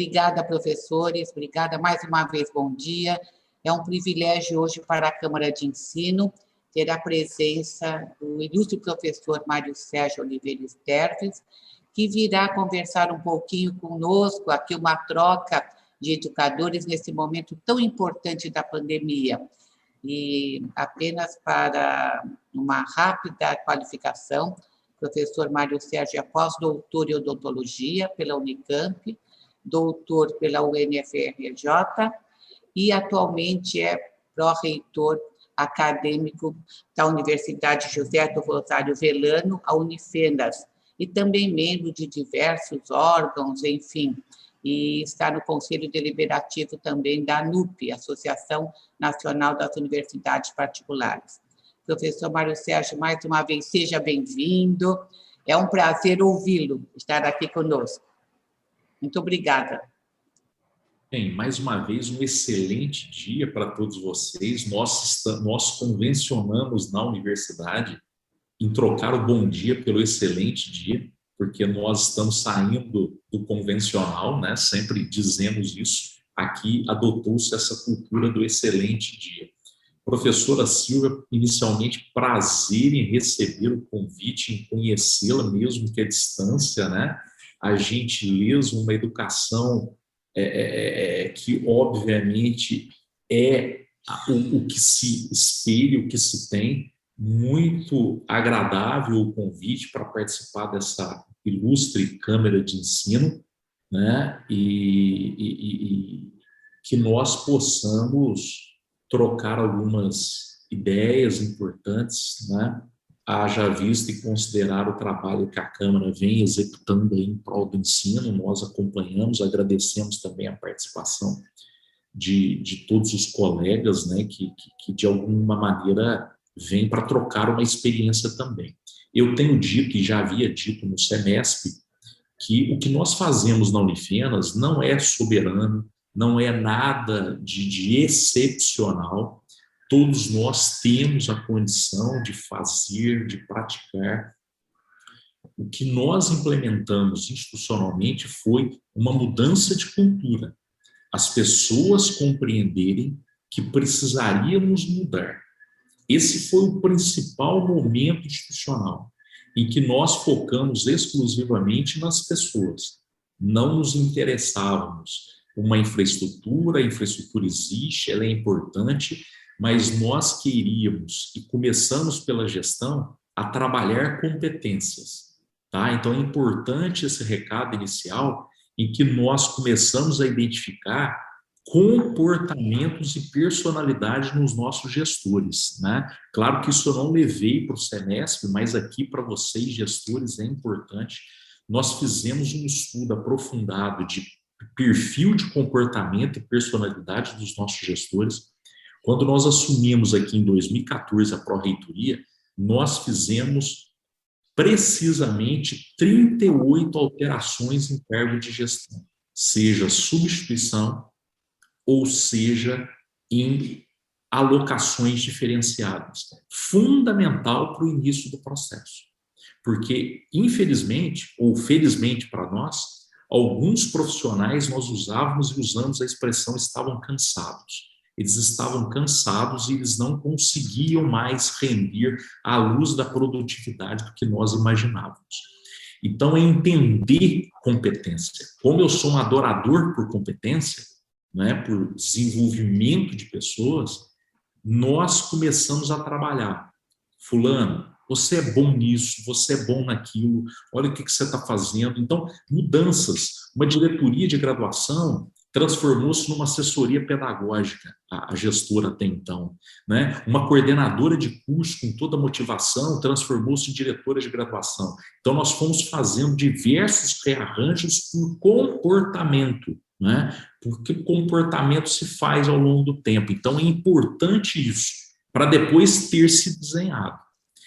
Obrigada, professores. Obrigada mais uma vez. Bom dia. É um privilégio hoje para a Câmara de Ensino ter a presença do ilustre professor Mário Sérgio Oliveira Sterves, que virá conversar um pouquinho conosco, aqui uma troca de educadores nesse momento tão importante da pandemia. E apenas para uma rápida qualificação, o professor Mário Sérgio é pós-doutor em odontologia pela Unicamp, doutor pela UNFRJ e atualmente é pró-reitor acadêmico da Universidade José do Rosário Velano, a Unifenas, e também membro de diversos órgãos, enfim, e está no Conselho Deliberativo também da ANUP, Associação Nacional das Universidades Particulares. Professor Mário Sérgio, mais uma vez, seja bem-vindo. É um prazer ouvi-lo, estar aqui conosco. Muito obrigada. Bem, mais uma vez, um excelente dia para todos vocês. Nós convencionamos na universidade em trocar o bom dia pelo excelente dia, porque nós estamos saindo do convencional, né? Sempre dizemos isso. Aqui adotou-se essa cultura do excelente dia. Professora Silvia, inicialmente, prazer em receber o convite, em conhecê-la, mesmo que à distância, né? A gentileza, uma educação que, obviamente, é o que se espelha, o que se tem. Muito agradável o convite para participar dessa ilustre Câmara de Ensino, né? E que nós possamos trocar algumas ideias importantes, né? Haja visto e considerar o trabalho que a Câmara vem executando aí em prol do ensino. Nós acompanhamos, agradecemos também a participação de todos os colegas, né, que de alguma maneira vêm para trocar uma experiência também. Eu tenho dito, e já havia dito no semestre, que o que nós fazemos na Unifenas não é soberano, não é nada de excepcional. Todos nós temos a condição de fazer, de praticar. O que nós implementamos institucionalmente foi uma mudança de cultura. As pessoas compreenderem que precisaríamos mudar. Esse foi o principal momento institucional, em que nós focamos exclusivamente nas pessoas. Não nos interessávamos uma infraestrutura, a infraestrutura existe, ela é importante, mas nós queríamos, e começamos pela gestão, a trabalhar competências. Tá? Então é importante esse recado inicial, em que nós começamos a identificar comportamentos e personalidade nos nossos gestores, né? Claro que isso eu não levei para o semestre, mas aqui para vocês, gestores, é importante. Nós fizemos um estudo aprofundado de perfil de comportamento e personalidade dos nossos gestores. Quando nós assumimos aqui em 2014 a pró-reitoria, nós fizemos precisamente 38 alterações em cargo de gestão, seja substituição ou seja em alocações diferenciadas. Fundamental para o início do processo. Porque, infelizmente, ou felizmente para nós, alguns profissionais nós usávamos e usamos a expressão estavam cansados. Eles estavam cansados e eles não conseguiam mais render à luz da produtividade do que nós imaginávamos. Então, é entender competência. Como eu sou um adorador por competência, né, por desenvolvimento de pessoas, nós começamos a trabalhar. Fulano, você é bom nisso, você é bom naquilo, olha o que você está fazendo. Então, mudanças. Uma diretoria de graduação transformou-se numa assessoria pedagógica, a gestora até então, né? Uma coordenadora de curso com toda a motivação transformou-se em diretora de graduação. Então, nós fomos fazendo diversos rearranjos por comportamento, né? Porque o comportamento se faz ao longo do tempo. Então, é importante isso, para depois ter se desenhado.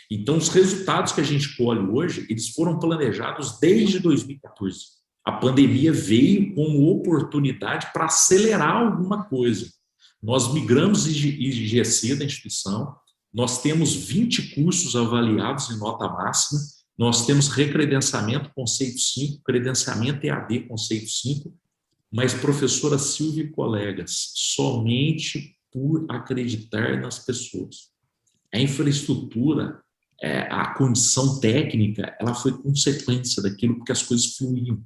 Então, os resultados que a gente colhe hoje, eles foram planejados desde 2014. A pandemia veio como oportunidade para acelerar alguma coisa. Nós migramos IGC da instituição, nós temos 20 cursos avaliados em nota máxima, nós temos recredenciamento conceito 5, credenciamento EAD conceito 5, Mas, professora Silvia e colegas, somente por acreditar nas pessoas. A infraestrutura, a condição técnica, ela foi consequência daquilo, porque as coisas fluíam.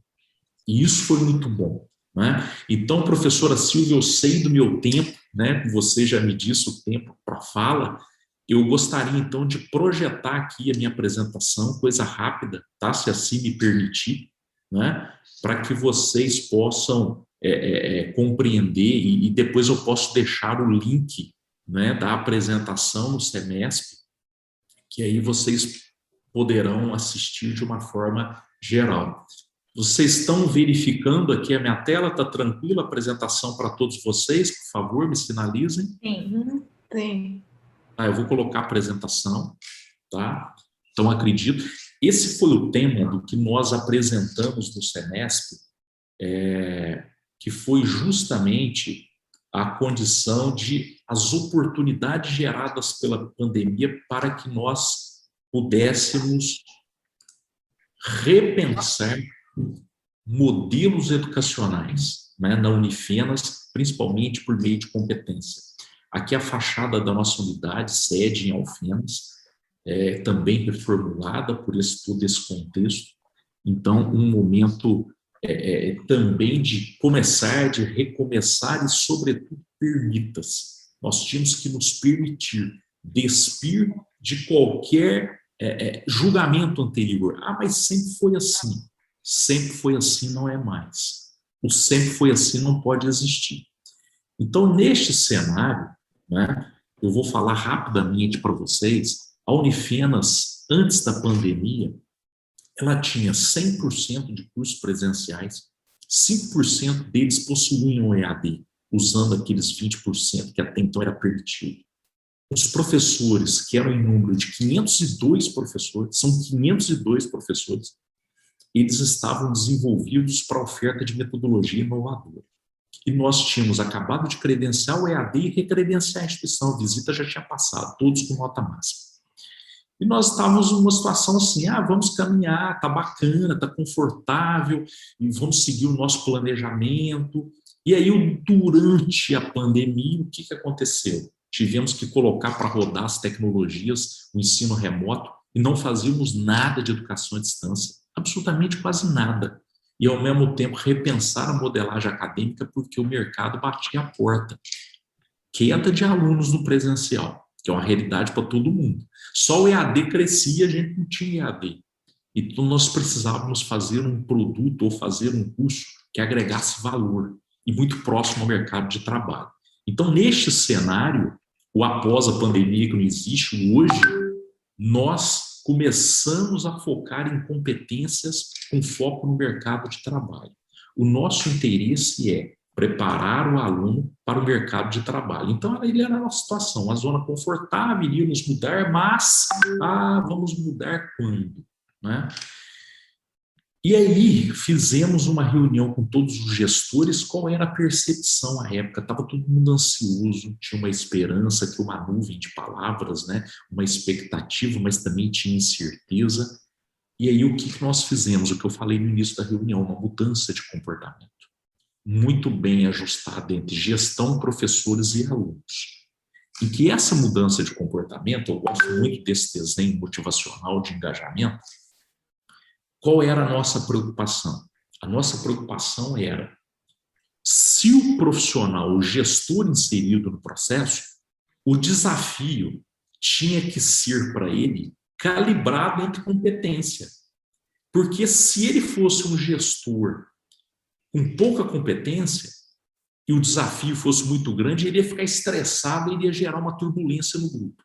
E isso foi muito bom, né? Então, professora Silvia, eu sei do meu tempo, né? Você já me disse o tempo para fala. Eu gostaria, então, de projetar aqui a minha apresentação, coisa rápida, tá? Se assim me permitir, né? Para que vocês possam compreender e depois eu posso deixar o link, né, da apresentação no Semesp, que aí vocês poderão assistir de uma forma geral. Vocês estão verificando aqui a minha tela? Está tranquila a apresentação para todos vocês? Por favor, me sinalizem. Sim. Sim. Eu vou colocar a apresentação, tá? Então, acredito. Esse foi o tema do que nós apresentamos no Semesp, que foi justamente a condição de as oportunidades geradas pela pandemia para que nós pudéssemos repensar modelos educacionais, né, na Unifenas, principalmente por meio de competência. Aqui a fachada da nossa unidade, sede em Alfenas, também reformulada por todo esse contexto. Então, um momento também de começar, de recomeçar e, sobretudo, permita-se. Nós tínhamos que nos permitir despir de qualquer julgamento anterior. Mas sempre foi assim. Sempre foi assim, não é mais. O sempre foi assim não pode existir. Então, neste cenário, né, eu vou falar rapidamente para vocês, a Unifenas, antes da pandemia, ela tinha 100% de cursos presenciais, 5% deles possuíam EAD, usando aqueles 20% que até então era permitido. Os professores, que eram em número de 502 professores, são 502 professores, eles estavam desenvolvidos para a oferta de metodologia inovadora. E nós tínhamos acabado de credenciar o EAD e recredenciar a instituição, a visita já tinha passado, todos com nota máxima. E nós estávamos numa situação assim, vamos caminhar, está bacana, está confortável, e vamos seguir o nosso planejamento. E aí, durante a pandemia, o que aconteceu? Tivemos que colocar para rodar as tecnologias, o ensino remoto, e não fazíamos nada de educação à distância, absolutamente quase nada. E, ao mesmo tempo, repensar a modelagem acadêmica, porque o mercado batia a porta. Queda de alunos no presencial, que é uma realidade para todo mundo. Só o EAD crescia, a gente não tinha EAD. Então, nós precisávamos fazer um produto ou fazer um curso que agregasse valor e muito próximo ao mercado de trabalho. Então, neste cenário, o após a pandemia que não existe hoje, nós começamos a focar em competências com foco no mercado de trabalho. O nosso interesse é preparar o aluno para o mercado de trabalho. Então, ele era a nossa situação, uma zona confortável, iríamos mudar, mas vamos mudar quando? Né? E aí, fizemos uma reunião com todos os gestores, qual era a percepção à época? Estava todo mundo ansioso, tinha uma esperança, que uma nuvem de palavras, né? Uma expectativa, mas também tinha incerteza. E aí, o que nós fizemos? O que eu falei no início da reunião, uma mudança de comportamento. Muito bem ajustada entre gestão, professores e alunos. E que essa mudança de comportamento, eu gosto muito desse desenho motivacional de engajamento. Qual era a nossa preocupação? A nossa preocupação era, se o profissional, o gestor inserido no processo, o desafio tinha que ser para ele calibrado entre competência. Porque se ele fosse um gestor com pouca competência e o desafio fosse muito grande, ele ia ficar estressado e ele ia gerar uma turbulência no grupo.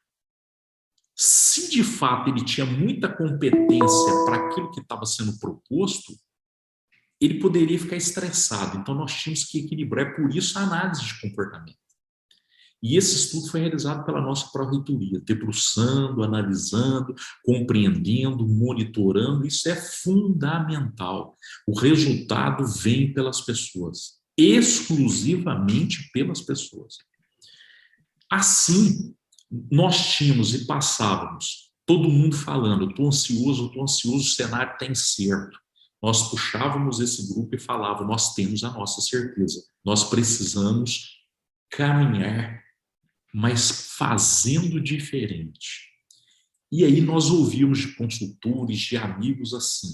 Se de fato ele tinha muita competência para aquilo que estava sendo proposto, ele poderia ficar estressado. Então nós tínhamos que equilibrar, por isso a análise de comportamento. E esse estudo foi realizado pela nossa pró-reitoria, debruçando, analisando, compreendendo, monitorando. Isso é fundamental. O resultado vem pelas pessoas, exclusivamente pelas pessoas. Assim, nós tínhamos e passávamos, todo mundo falando, estou ansioso, o cenário está incerto. nós puxávamos esse grupo e falávamos, nós temos a nossa certeza, nós precisamos caminhar, mas fazendo diferente. E aí nós ouvíamos de consultores, de amigos assim,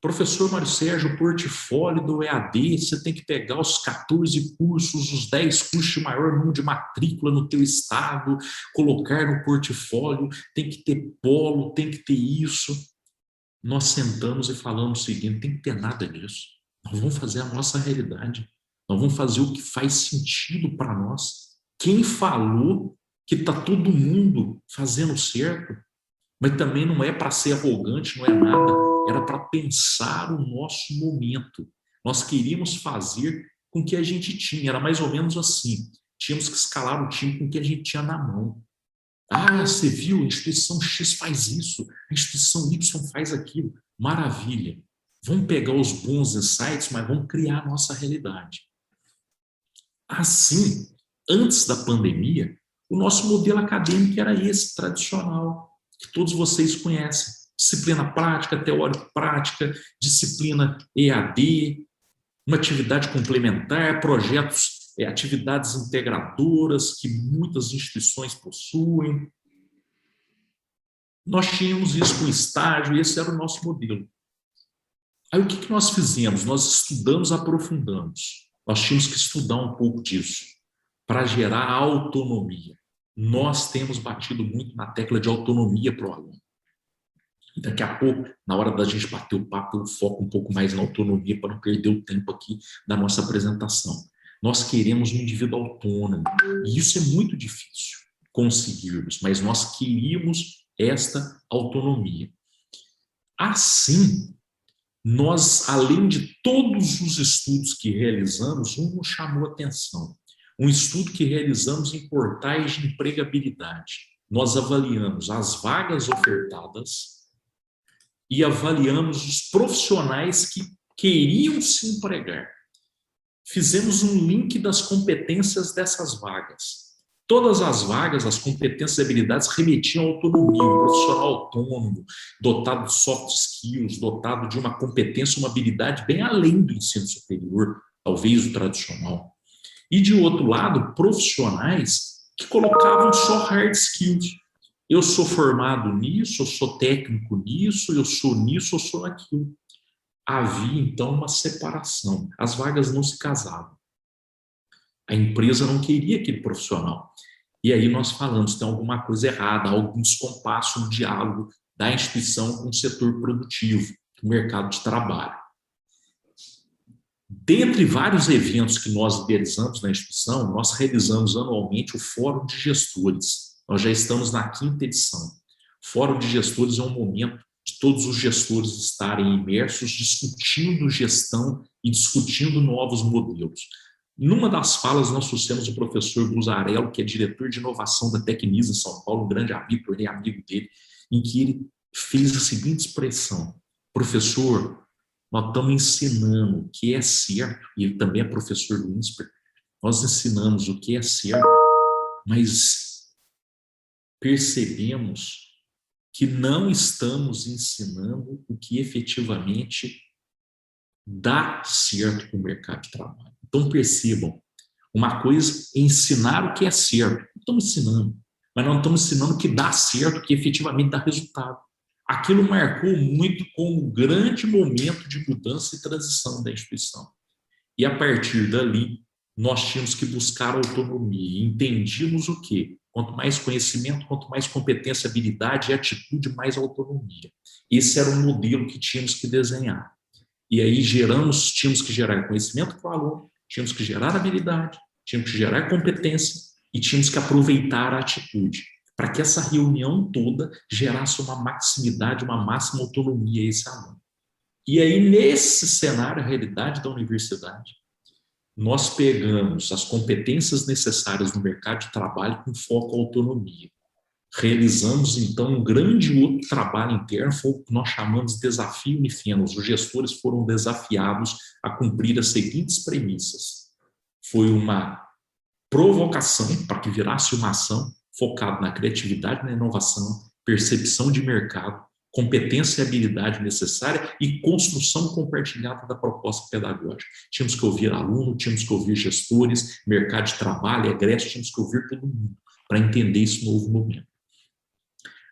professor Mário Sérgio, o portfólio do EAD, você tem que pegar os 14 cursos, os 10 cursos de maior número de matrícula no teu estado, colocar no portfólio, tem que ter polo, tem que ter isso. Nós sentamos e falamos o seguinte, não tem que ter nada disso. Nós vamos fazer a nossa realidade. Nós vamos fazer o que faz sentido para nós. Quem falou que está todo mundo fazendo certo, mas também não é para ser arrogante, não é nada, era para pensar o nosso momento. Nós queríamos fazer com o que a gente tinha, era mais ou menos assim, tínhamos que escalar o time com o que a gente tinha na mão. Ah, você viu, a instituição X faz isso, a instituição Y faz aquilo, maravilha. Vamos pegar os bons insights, mas vamos criar a nossa realidade. Assim, antes da pandemia, o nosso modelo acadêmico era esse, tradicional, que todos vocês conhecem. Disciplina prática, teórico-prática, disciplina EAD, uma atividade complementar, projetos, atividades integradoras que muitas instituições possuem. Nós tínhamos isso com estágio, e esse era o nosso modelo. Aí o que nós fizemos? Nós estudamos, aprofundamos. Nós tínhamos que estudar um pouco disso para gerar autonomia. Nós temos batido muito na tecla de autonomia para o aluno. E daqui a pouco, na hora da gente bater o papo, eu foco um pouco mais na autonomia para não perder o tempo aqui da nossa apresentação. Nós queremos um indivíduo autônomo, e isso é muito difícil conseguirmos, mas nós queríamos esta autonomia. Assim, nós, além de todos os estudos que realizamos, um nos chamou a atenção. Um estudo que realizamos em portais de empregabilidade. Nós avaliamos as vagas ofertadas e avaliamos os profissionais que queriam se empregar. Fizemos um link das competências dessas vagas. Todas as vagas, as competências e habilidades remetiam à autonomia, um profissional autônomo, dotado de soft skills, dotado de uma competência, uma habilidade bem além do ensino superior, talvez o tradicional. E, de outro lado, profissionais que colocavam só hard skills. Eu sou formado nisso, eu sou técnico nisso, eu sou nisso, eu sou naquilo. Havia, então, uma separação. As vagas não se casavam. A empresa não queria aquele profissional. E aí nós falamos, tem alguma coisa errada, algum descompasso no diálogo da instituição com o setor produtivo, o mercado de trabalho. Dentre vários eventos que nós idealizamos na instituição, nós realizamos anualmente o Fórum de Gestores. Nós já estamos na 5ª edição. O Fórum de Gestores é um momento de todos os gestores estarem imersos, discutindo gestão e discutindo novos modelos. Numa das falas, nós trouxemos o professor Buzarello, que é diretor de inovação da Tecnisa em São Paulo, um grande amigo, tornei amigo dele, em que ele fez a seguinte expressão: professor, nós estamos ensinando o que é certo, e ele também é professor do INSPER, nós ensinamos o que é certo, mas percebemos que não estamos ensinando o que efetivamente dá certo para o mercado de trabalho. Então percebam, uma coisa é ensinar o que é certo, não estamos ensinando, mas não estamos ensinando o que dá certo, o que efetivamente dá resultado. Aquilo marcou muito como um grande momento de mudança e transição da instituição. E a partir dali, nós tínhamos que buscar autonomia. Entendíamos o quê? Quanto mais conhecimento, quanto mais competência, habilidade e atitude, mais autonomia. Esse era o modelo que tínhamos que desenhar. E aí tínhamos que gerar conhecimento para o aluno, tínhamos que gerar habilidade, tínhamos que gerar competência e tínhamos que aproveitar a atitude, para que essa reunião toda gerasse uma maximidade, uma máxima autonomia a esse aluno. E aí, nesse cenário, a realidade da universidade, nós pegamos as competências necessárias no mercado de trabalho com foco à autonomia. Realizamos, então, um grande outro trabalho interno, foi o que nós chamamos de desafio Unifenos. Os gestores foram desafiados a cumprir as seguintes premissas. Foi uma provocação para que virasse uma ação focada na criatividade, na inovação, percepção de mercado, competência e habilidade necessária e construção compartilhada da proposta pedagógica. Tínhamos que ouvir aluno, tínhamos que ouvir gestores, mercado de trabalho, egresso, tínhamos que ouvir todo mundo para entender esse novo momento.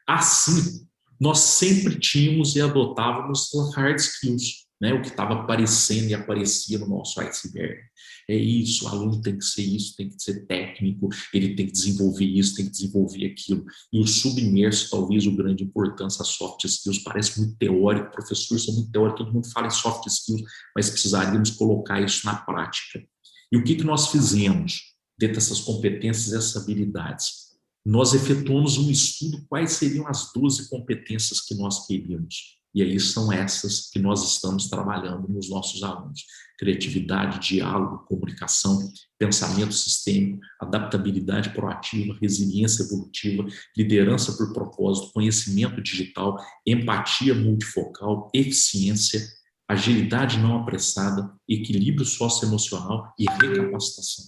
Assim, nós sempre tínhamos e adotávamos os hard skills, né? O que estava aparecendo e aparecia no nosso iceberg. É isso, o aluno tem que ser isso, tem que ser técnico, ele tem que desenvolver isso, tem que desenvolver aquilo. E o submerso, talvez, o grande importância, soft skills, parece muito teórico, professores são muito teóricos, todo mundo fala em soft skills, mas precisaríamos colocar isso na prática. E o que nós fizemos dentro dessas competências e essas habilidades? Nós efetuamos um estudo quais seriam as 12 competências que nós queríamos. E aí são essas que nós estamos trabalhando nos nossos alunos. Criatividade, diálogo, comunicação, pensamento sistêmico, adaptabilidade proativa, resiliência evolutiva, liderança por propósito, conhecimento digital, empatia multifocal, eficiência, agilidade não apressada, equilíbrio socioemocional e recapacitação.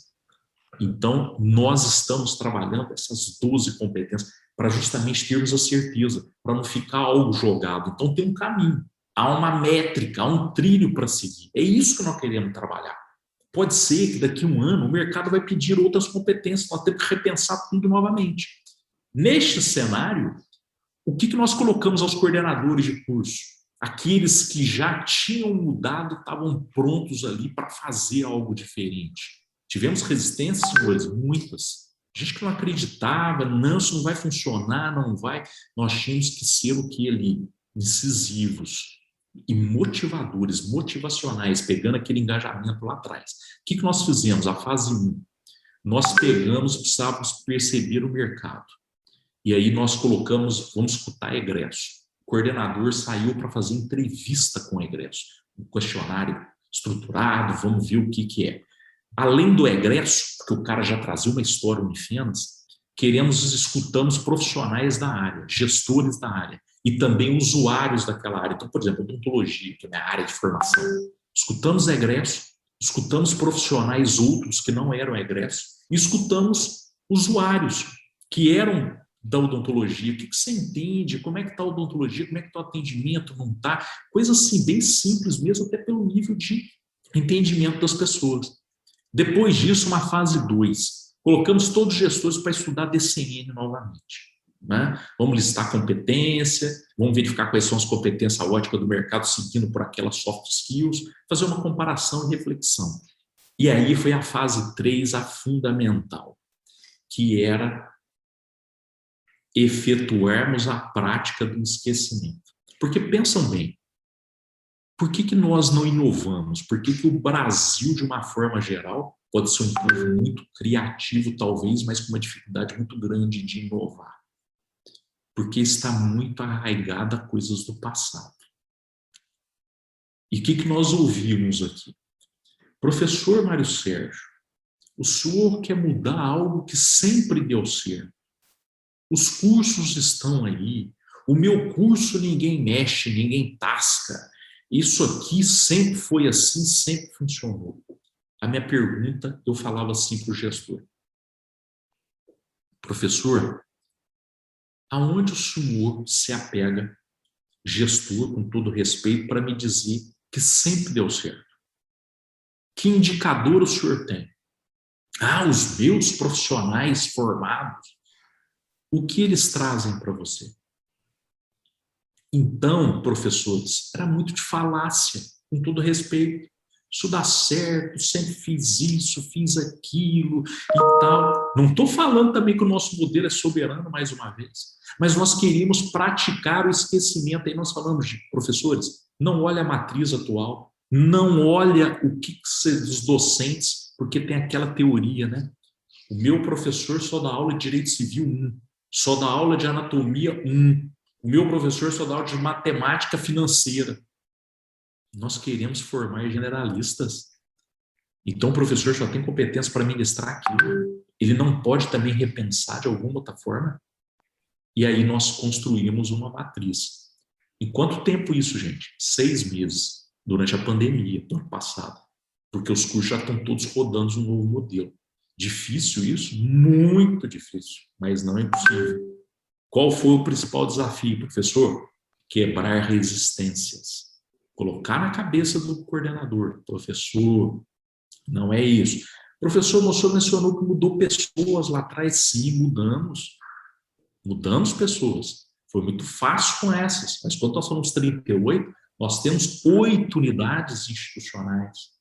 Então, nós estamos trabalhando essas 12 competências para justamente termos a certeza, para não ficar algo jogado. Então, tem um caminho, há uma métrica, há um trilho para seguir. É isso que nós queremos trabalhar. Pode ser que daqui a um ano o mercado vai pedir outras competências, nós temos que repensar tudo novamente. Neste cenário, o que nós colocamos aos coordenadores de curso? Aqueles que já tinham mudado, estavam prontos ali para fazer algo diferente. Tivemos resistências, senhores, muitas. Gente que não acreditava, não, isso não vai funcionar, não vai. Nós tínhamos que ser o que ali? Incisivos e motivadores, motivacionais, pegando aquele engajamento lá atrás. O que nós fizemos? A fase 1. Nós pegamos, precisávamos perceber o mercado. E aí nós colocamos, vamos escutar egresso. O coordenador saiu para fazer entrevista com o egresso. Um questionário estruturado, vamos ver o que é. Além do egresso, porque o cara já trazia uma história Unifenas, escutamos profissionais da área, gestores da área, e também usuários daquela área. Então, por exemplo, odontologia, que é a minha área de formação. Escutamos egresso, escutamos profissionais outros que não eram egressos, e escutamos usuários que eram da odontologia. O que você entende? Como é que está a odontologia? Como é que está o atendimento? Não está? Coisa assim, bem simples mesmo, até pelo nível de entendimento das pessoas. Depois disso, uma fase 2. Colocamos todos os gestores para estudar DCN novamente. Né? Vamos listar competência, vamos verificar quais são as competências óticas do mercado, seguindo por aquelas soft skills, fazer uma comparação e reflexão. E aí foi a fase 3, a fundamental, que era efetuarmos a prática do esquecimento. Porque pensam bem, por que nós não inovamos? Por que o Brasil, de uma forma geral, pode ser um povo muito criativo, talvez, mas com uma dificuldade muito grande de inovar? Porque está muito arraigado a coisas do passado. E o que nós ouvimos aqui? Professor Mário Sérgio, o senhor quer mudar algo que sempre deu certo. Os cursos estão aí. O meu curso ninguém mexe, ninguém tasca. Isso aqui sempre foi assim, sempre funcionou. A minha pergunta, eu falava assim para o gestor. Professor, aonde o senhor se apega, gestor, com todo respeito, para me dizer que sempre deu certo? Que indicador o senhor tem? Ah, os meus profissionais formados. O que eles trazem para você? Então, professores, era muito de falácia, com todo respeito. Isso dá certo, sempre fiz isso, fiz aquilo e tal. Não estou falando também que o nosso modelo é soberano, mais uma vez, mas nós queríamos praticar o esquecimento. Aí nós falamos de professores, não olha a matriz atual, não olha o que os docentes, porque tem aquela teoria, né? O meu professor só dá aula de Direito Civil 1, só dá aula de Anatomia 1, o meu professor só dá aula de Matemática Financeira. Nós queremos formar generalistas. Então, o professor só tem competência para ministrar aquilo. Ele não pode também repensar de alguma outra forma? E aí nós construímos uma matriz. Em quanto tempo isso, gente? 6 meses, durante a pandemia do ano passado. Porque os cursos já estão todos rodando no novo modelo. Difícil isso? Muito difícil, mas não é impossível. Qual foi o principal desafio, professor? quebrar resistências. Colocar na cabeça do coordenador, professor, não é isso. Professor, o senhor mencionou que mudou pessoas lá atrás. Sim, mudamos pessoas. Foi muito fácil com essas, mas quando nós somos 38, nós temos 8 unidades institucionais.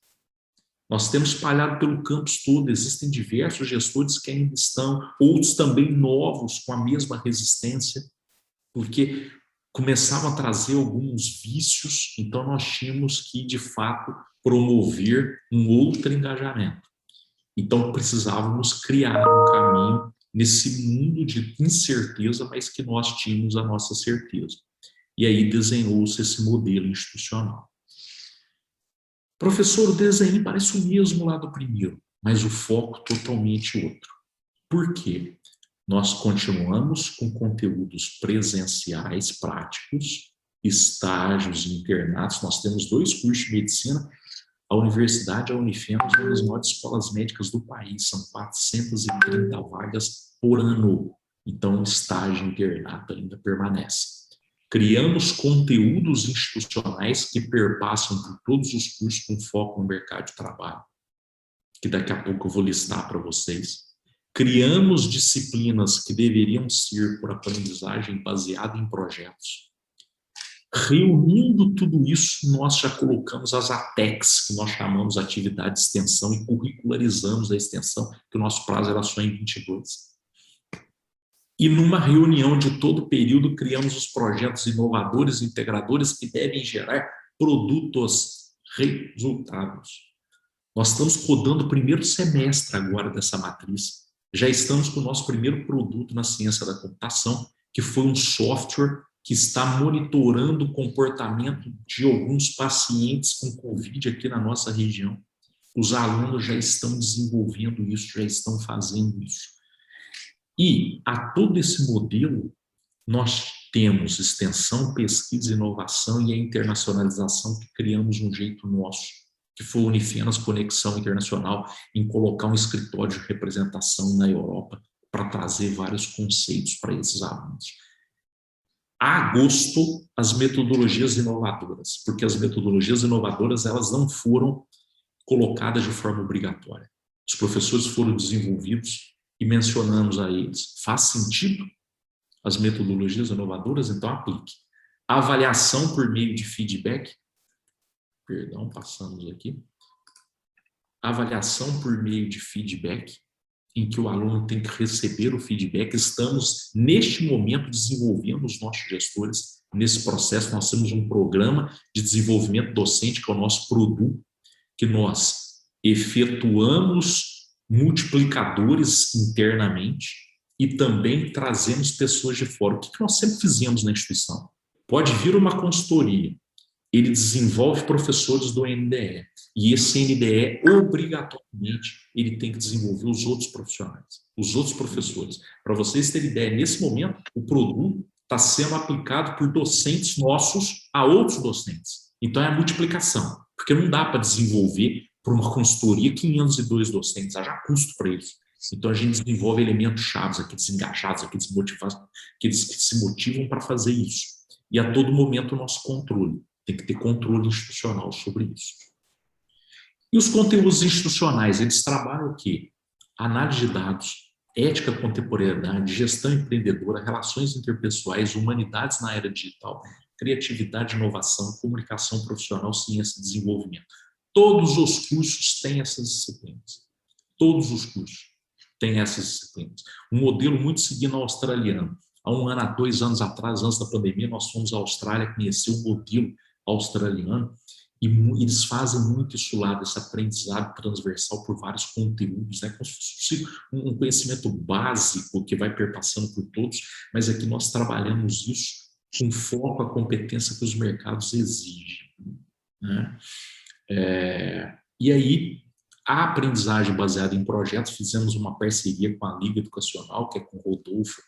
Nós temos espalhado pelo campus todo, existem diversos gestores que ainda estão, outros também novos, com a mesma resistência, porque começavam a trazer alguns vícios, então nós tínhamos que, de fato, promover um outro engajamento. Então precisávamos criar um caminho nesse mundo de incerteza, mas que nós tínhamos a nossa certeza. E aí desenhou-se esse modelo institucional. Professor, o desenho parece o mesmo lá do primeiro, mas o foco totalmente outro. Por quê? Nós continuamos com conteúdos presenciais, práticos, estágios, internatos. Nós temos 2 cursos de medicina. A Universidade, a Unifenas, é uma das maiores escolas médicas do país. São 430 vagas por ano. Então, o estágio internato ainda permanece. Criamos conteúdos institucionais que perpassam por todos os cursos com foco no mercado de trabalho, que daqui a pouco eu vou listar para vocês. Criamos disciplinas que deveriam ser por aprendizagem baseada em projetos. Reunindo tudo isso, nós já colocamos as ATECs, que nós chamamos de atividade de extensão, e curricularizamos a extensão, que o nosso prazo era só em 22. E numa reunião de todo o período, criamos os projetos inovadores e integradores que devem gerar produtos, resultados. Nós estamos rodando o primeiro semestre agora dessa matriz. Já estamos com o nosso primeiro produto na ciência da computação, que foi um software que está monitorando o comportamento de alguns pacientes com Covid aqui na nossa região. Os alunos já estão desenvolvendo isso, já estão fazendo isso. E a todo esse modelo, nós temos extensão, pesquisa, inovação e a internacionalização que criamos um jeito nosso, que foi o Unifenas Conexão Internacional, em colocar um escritório de representação na Europa para trazer vários conceitos para esses alunos. A agosto, as metodologias inovadoras, porque as metodologias inovadoras elas não foram colocadas de forma obrigatória. Os professores foram desenvolvidos e mencionamos a eles. Faz sentido as metodologias inovadoras? Então aplique. A avaliação por meio de feedback, perdão, passamos aqui. Avaliação por meio de feedback, em que o aluno tem que receber o feedback. Estamos, neste momento, desenvolvendo os nossos gestores. Nesse processo, nós temos um programa de desenvolvimento docente, que é o nosso produto, que nós efetuamos multiplicadores internamente e também trazemos pessoas de fora. O que nós sempre fizemos na instituição? Pode vir uma consultoria, ele desenvolve professores do NDE, e esse NDE, obrigatoriamente, ele tem que desenvolver os outros profissionais, os outros professores. Para vocês terem ideia, nesse momento, o produto está sendo aplicado por docentes nossos a outros docentes. Então, é a multiplicação, porque não dá para desenvolver para uma consultoria 502 docentes, haja custo para eles. Então, a gente desenvolve elementos chaves, aqueles engajados, aqueles que se motivam para fazer isso. E a todo momento o nosso controle. Tem que ter controle institucional sobre isso. E os conteúdos institucionais, eles trabalham o quê? Análise de dados, ética, contemporaneidade, gestão empreendedora, relações interpessoais, humanidades na era digital, criatividade, inovação, comunicação profissional, ciência e desenvolvimento. Todos os cursos têm essas disciplinas. Todos os cursos têm essas disciplinas. Um modelo muito seguido ao australiano. Há 1 ano, há 2 anos atrás, antes da pandemia, nós fomos à Austrália conhecer o modelo australiano e eles fazem muito isso lá, desse aprendizado transversal por vários conteúdos, né? Como se fosse um conhecimento básico que vai perpassando por todos, mas aqui nós trabalhamos isso com foco à competência que os mercados exigem, né? E aí, a aprendizagem baseada em projetos, fizemos uma parceria com a Liga Educacional, que é com o Rodolfo,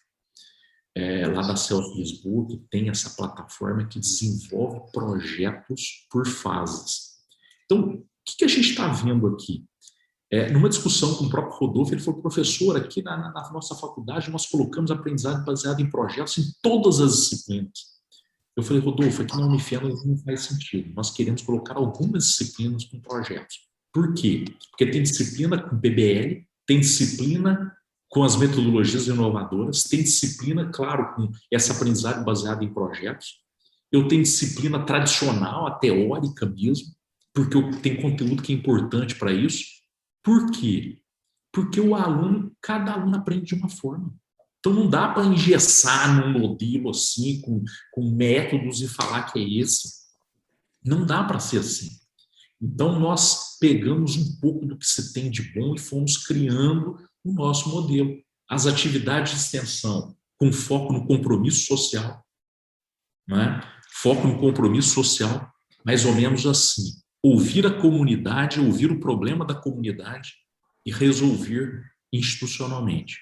lá da Celso Lisboa, que tem essa plataforma que desenvolve projetos por fases. Então, o que a gente está vendo aqui? Numa discussão com o próprio Rodolfo, ele falou: professor, aqui na nossa faculdade nós colocamos aprendizagem baseada em projetos em todas as disciplinas. Eu falei, Rodolfo, aqui na Unifenas não faz sentido. Nós queremos colocar algumas disciplinas com projetos. Por quê? Porque tem disciplina com PBL, tem disciplina com as metodologias inovadoras, tem disciplina, claro, com essa aprendizagem baseada em projetos. Eu tenho disciplina tradicional, a teórica mesmo, porque eu tenho conteúdo que é importante para isso. Por quê? Porque cada aluno aprende de uma forma. Então não dá para engessar num modelo assim, com métodos e falar que é esse. Não dá para ser assim. Então nós pegamos um pouco do que se tem de bom e fomos criando o nosso modelo. As atividades de extensão com foco no compromisso social, né? Foco no compromisso social, mais ou menos assim. Ouvir a comunidade, ouvir o problema da comunidade e resolver institucionalmente.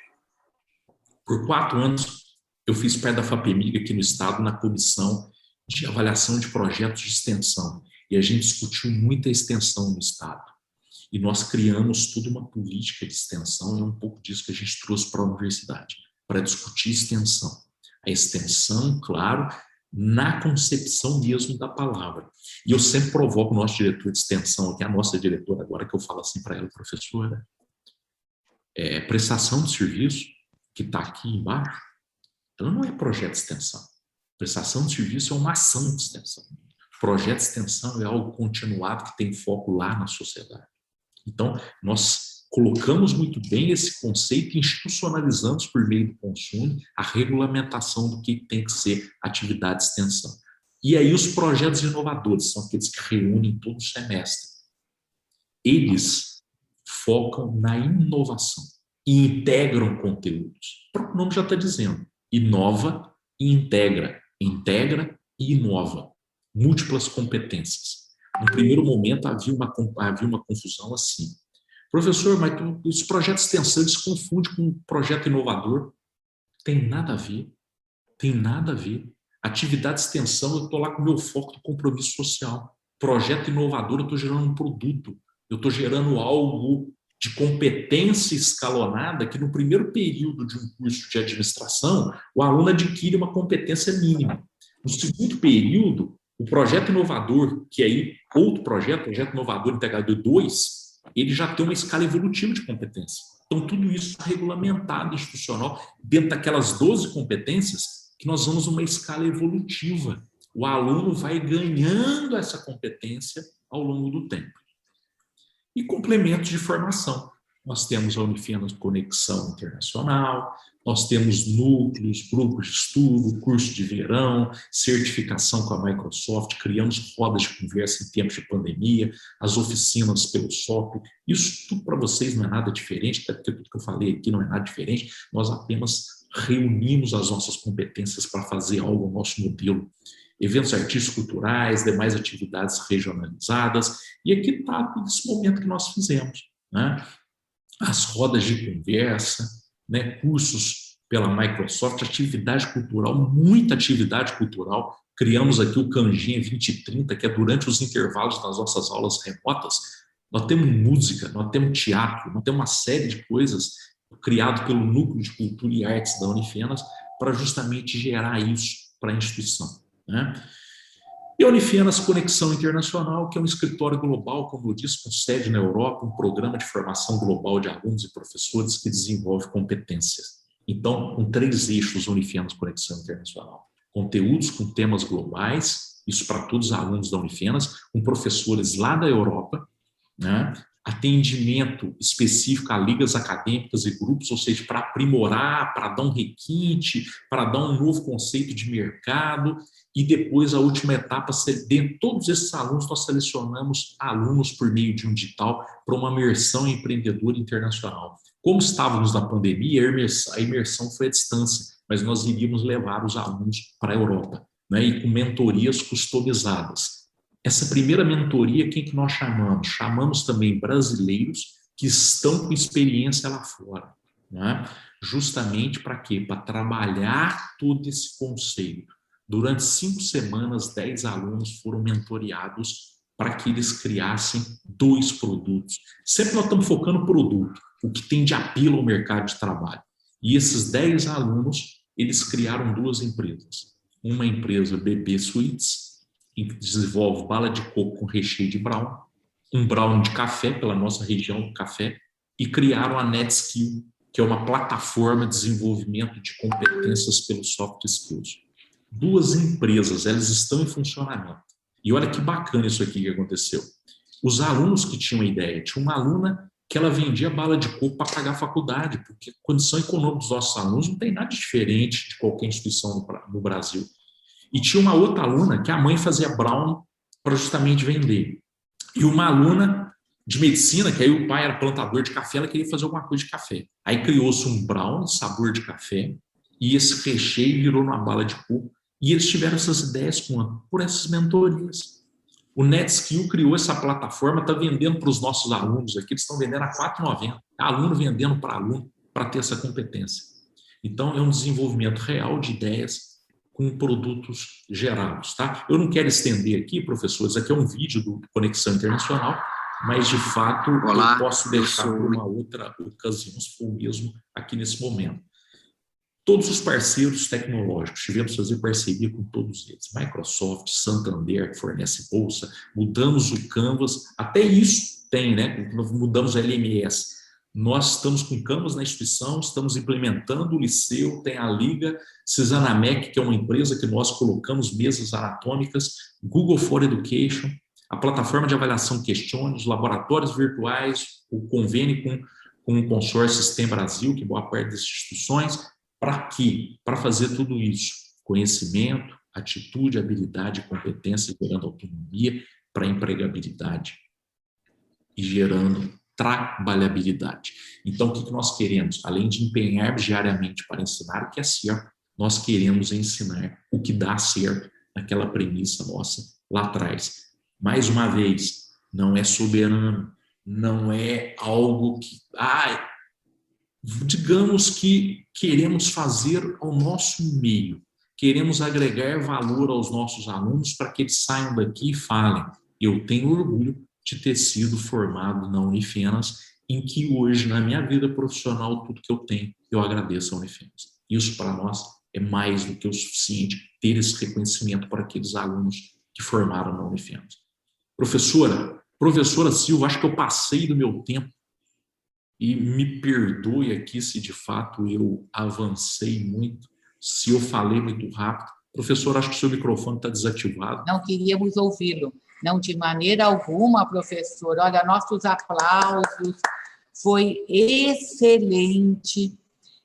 Por 4 anos, eu fiz parte da FAPEMIG aqui no Estado, na comissão de avaliação de projetos de extensão. E a gente discutiu muita extensão no Estado. E nós criamos toda uma política de extensão, e é um pouco disso que a gente trouxe para a universidade, para discutir extensão. A extensão, claro, na concepção mesmo da palavra. E eu sempre provoco o nosso diretor de extensão, aqui a nossa diretora agora, que eu falo assim para ela, professora, prestação de serviço, que está aqui embaixo, ela não é projeto de extensão. Prestação de serviço é uma ação de extensão. Projeto de extensão é algo continuado que tem foco lá na sociedade. Então, nós colocamos muito bem esse conceito e institucionalizamos por meio do consumo a regulamentação do que tem que ser atividade de extensão. E aí os projetos inovadores são aqueles que reúnem todo o semestre. Eles focam na inovação e integram conteúdos. O próprio nome já está dizendo. Inova e integra. Integra e inova. Múltiplas competências. No primeiro momento havia uma confusão assim. Professor, mas os projetos de extensão eles se confundem com um projeto inovador. Tem nada a ver. Tem nada a ver. Atividade de extensão, eu estou lá com o meu foco do compromisso social. Projeto inovador, eu estou gerando um produto. Eu estou gerando algo de competência escalonada que no primeiro período de um curso de administração, o aluno adquire uma competência mínima. No segundo período, o projeto inovador, que aí outro projeto inovador integrador 2, ele já tem uma escala evolutiva de competência. Então, tudo isso está regulamentado, institucional, dentro daquelas 12 competências que nós vamos numa escala evolutiva. O aluno vai ganhando essa competência ao longo do tempo. E complementos de formação. Nós temos a Unifenas Conexão Internacional, nós temos núcleos, grupos de estudo, curso de verão, certificação com a Microsoft, criamos rodas de conversa em tempos de pandemia, as oficinas pelo SOP. Isso tudo para vocês não é nada diferente, até porque tudo que eu falei aqui não é nada diferente, nós apenas reunimos as nossas competências para fazer algo ao nosso modelo. Eventos artísticos culturais, demais atividades regionalizadas, e aqui está esse momento que nós fizemos, né? As rodas de conversa, né? Cursos pela Microsoft, atividade cultural, muita atividade cultural. Criamos aqui o Canjinha 2030, que é durante os intervalos das nossas aulas remotas. Nós temos música, nós temos teatro, nós temos uma série de coisas criado pelo Núcleo de Cultura e Artes da Unifenas para justamente gerar isso para a instituição, né? E a Unifenas Conexão Internacional, que é um escritório global, como eu disse, com sede na Europa, um programa de formação global de alunos e professores que desenvolve competências. Então, com 3 eixos Unifenas Conexão Internacional. Conteúdos com temas globais, isso para todos os alunos da Unifenas, com professores lá da Europa, né? Atendimento específico a ligas acadêmicas e grupos, ou seja, para aprimorar, para dar um requinte, para dar um novo conceito de mercado, e depois a última etapa, de todos esses alunos, nós selecionamos alunos por meio de um digital para uma imersão empreendedora internacional. Como estávamos na pandemia, a imersão foi à distância, mas nós iríamos levar os alunos para a Europa, né, e com mentorias customizadas. Essa primeira mentoria, quem que nós chamamos? Chamamos também brasileiros que estão com experiência lá fora, né? Justamente para quê? Para trabalhar todo esse conceito. Durante 5 semanas, 10 alunos foram mentoriados para que eles criassem 2 produtos. Sempre nós estamos focando no produto, o que tem de apelo ao mercado de trabalho. E esses 10 alunos, eles criaram 2 empresas. uma empresa BB Sweets, que desenvolve bala de coco com recheio de brown, um brown de café, pela nossa região do café, e criaram a NetSkill, que é uma plataforma de desenvolvimento de competências pelos soft skills. 2 empresas, elas estão em funcionamento. E olha que bacana isso aqui que aconteceu. Os alunos que tinham a ideia, tinha uma aluna que ela vendia bala de coco para pagar a faculdade, porque a condição econômica dos nossos alunos não tem nada diferente de qualquer instituição no Brasil. E tinha uma outra aluna que a mãe fazia brown para justamente vender. E uma aluna de medicina, que aí o pai era plantador de café, ela queria fazer alguma coisa de café. Aí criou-se um brown, sabor de café, e esse recheio virou uma bala de coco. E eles tiveram essas ideias por essas mentorias. O NetSkill criou essa plataforma, está vendendo para os nossos alunos aqui, eles estão vendendo a R$ 4,90. Aluno vendendo para aluno para ter essa competência. Então, é um desenvolvimento real de ideias com produtos gerados. Tá? Eu não quero estender aqui, professores, aqui é um vídeo do Conexão Internacional, mas, de fato, eu posso deixar para uma outra ocasião, se for mesmo aqui nesse momento. Todos os parceiros tecnológicos, tivemos que fazer parceria com todos eles. Microsoft, Santander, que fornece bolsa, mudamos o Canvas, até isso tem, né? Mudamos o LMS. Nós estamos com Canvas na instituição, estamos implementando o Liceu, tem a Liga, Cisanamec, que é uma empresa que nós colocamos mesas anatômicas, Google for Education, a plataforma de avaliação Questione, os laboratórios virtuais, o convênio com o consórcio Sistema Brasil, que boa parte das instituições. Para quê? Para fazer tudo isso. Conhecimento, atitude, habilidade, competência, gerando autonomia para empregabilidade e gerando trabalhabilidade. Então, o que nós queremos? Além de empenhar diariamente para ensinar o que é certo, nós queremos ensinar o que dá certo naquela premissa nossa lá atrás. Mais uma vez, não é soberano, não é algo que... digamos que queremos fazer ao nosso meio, queremos agregar valor aos nossos alunos para que eles saiam daqui e falem: eu tenho orgulho de ter sido formado na Unifenas, em que hoje, na minha vida profissional, tudo que eu tenho, eu agradeço a Unifenas. Isso para nós é mais do que o suficiente, ter esse reconhecimento para aqueles alunos que formaram na Unifenas. Professora Silva, acho que eu passei do meu tempo. E me perdoe aqui se de fato eu avancei muito, se eu falei muito rápido. Professor, acho que o seu microfone está desativado. Não queríamos ouvi-lo. Não, de maneira alguma, professor. Olha, nossos aplausos. Foi excelente,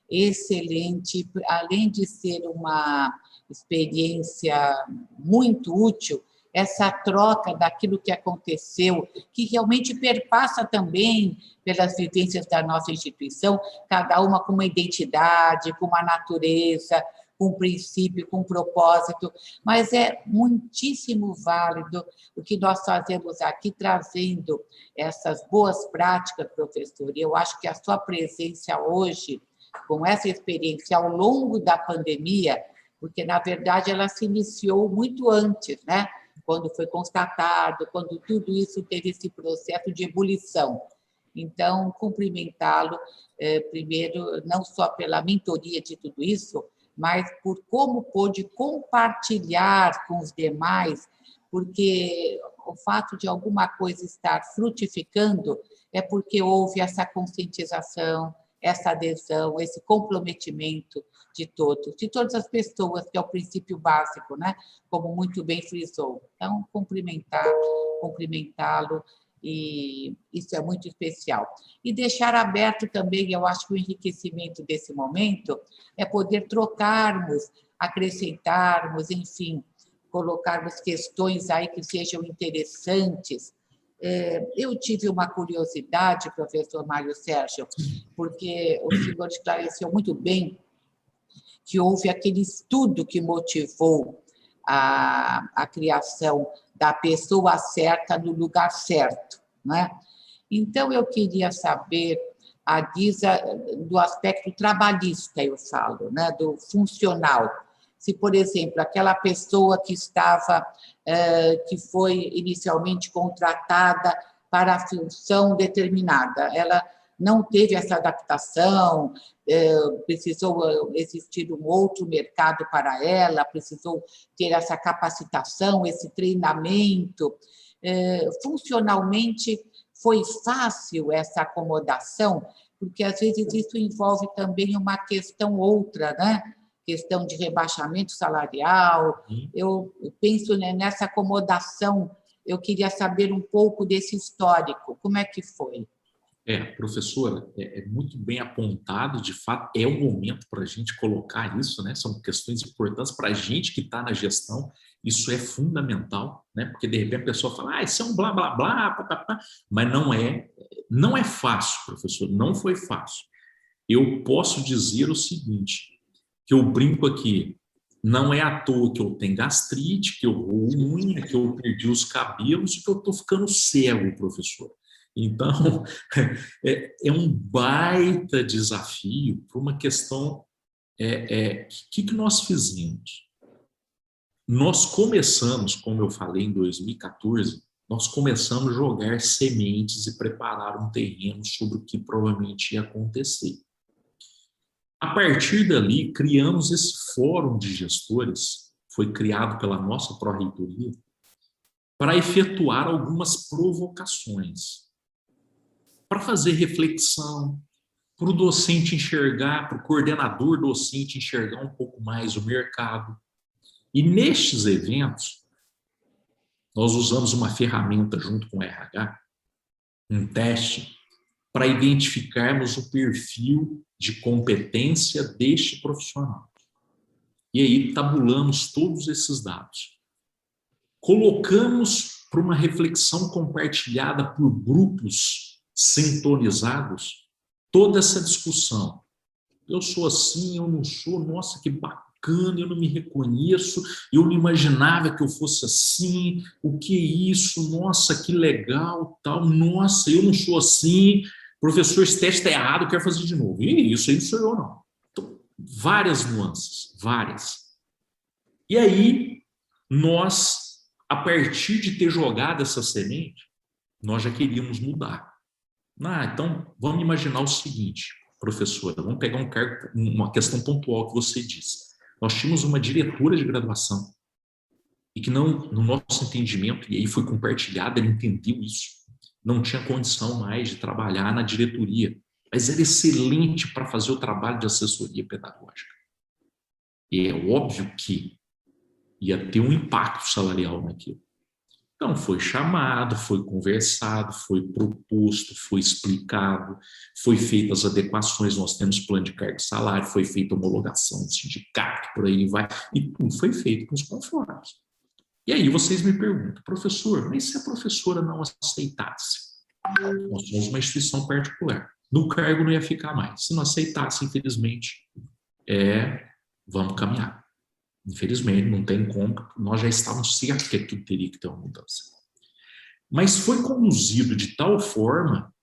excelente. Além de ser uma experiência muito útil, essa troca daquilo que aconteceu, que realmente perpassa também pelas vivências da nossa instituição, cada uma com uma identidade, com uma natureza, com um princípio, com um propósito, mas é muitíssimo válido o que nós fazemos aqui, trazendo essas boas práticas, professor, e eu acho que a sua presença hoje, com essa experiência ao longo da pandemia, porque, na verdade, ela se iniciou muito antes, né? Quando foi constatado, quando tudo isso teve esse processo de ebulição. Então, cumprimentá-lo, primeiro, não só pela mentoria de tudo isso, mas por como pôde compartilhar com os demais, porque o fato de alguma coisa estar frutificando é porque houve essa conscientização, essa adesão, esse comprometimento de todos, de todas as pessoas, que é o princípio básico, né? Como muito bem frisou. Então, cumprimentá-lo, e isso é muito especial. E deixar aberto também, eu acho que o enriquecimento desse momento é poder trocarmos, acrescentarmos, enfim, colocarmos questões aí que sejam interessantes. Eu tive uma curiosidade, professor Mário Sérgio, porque o senhor esclareceu muito bem que houve aquele estudo que motivou a criação da pessoa certa no lugar certo, né? Então, eu queria saber, a guisa do aspecto trabalhista, eu falo, né? Do funcional. Se, por exemplo, aquela pessoa que foi inicialmente contratada para a função determinada, ela não teve essa adaptação, precisou existir um outro mercado para ela, precisou ter essa capacitação, esse treinamento. Funcionalmente, foi fácil essa acomodação, porque às vezes isso envolve também uma questão outra, né? Questão de rebaixamento salarial. Eu penso, né, nessa acomodação. Eu queria saber um pouco desse histórico. Como é que foi? Professora, é muito bem apontado, de fato, é o momento para a gente colocar isso, né? São questões importantes para a gente que está na gestão, isso é fundamental, né? Porque de repente a pessoa fala, isso é um blá, blá, blá, pá, pá, pá. Mas não é fácil, professor, não foi fácil. Eu posso dizer o seguinte, que eu brinco aqui, não é à toa que eu tenho gastrite, que eu roo unha, que eu perdi os cabelos e que eu estou ficando cego, professor. Então, é um baita desafio para uma questão. Que nós fizemos? Nós começamos, como eu falei, em 2014, nós começamos a jogar sementes e preparar um terreno sobre o que provavelmente ia acontecer. A partir dali, criamos esse fórum de gestores, foi criado pela nossa pró-reitoria, para efetuar algumas provocações, para fazer reflexão, para o docente enxergar, para o coordenador docente enxergar um pouco mais o mercado. E nestes eventos, nós usamos uma ferramenta junto com o RH, um teste, para identificarmos o perfil de competência deste profissional. E aí tabulamos todos esses dados. Colocamos para uma reflexão compartilhada por grupos sintonizados toda essa discussão. Eu sou assim, eu não sou, nossa, que bacana, eu não me reconheço, eu não imaginava que eu fosse assim, o que é isso, nossa, que legal, tal, nossa, eu não sou assim, professor, esse teste está errado, eu quero fazer de novo. E isso aí não sou eu, não. Então, várias nuances, várias. E aí, nós, a partir de ter jogado essa semente, nós já queríamos mudar. Então, vamos imaginar o seguinte, professora, vamos pegar uma questão pontual que você disse. Nós tínhamos uma diretora de graduação e que não, no nosso entendimento, e aí foi compartilhado, ela entendeu isso, não tinha condição mais de trabalhar na diretoria, mas era excelente para fazer o trabalho de assessoria pedagógica. E é óbvio que ia ter um impacto salarial naquilo. Então, foi chamado, foi conversado, foi proposto, foi explicado, foi feitas as adequações, nós temos plano de carga e salário, foi feita homologação do sindicato, por aí vai, e tudo foi feito com os conformes. E aí vocês me perguntam, professor, mas se a professora não aceitasse? Nós somos uma instituição particular, no cargo não ia ficar mais. Se não aceitasse, infelizmente, vamos caminhar. Infelizmente, não tem como, nós já estávamos certos que aquilo teria que ter uma mudança. Mas foi conduzido de tal forma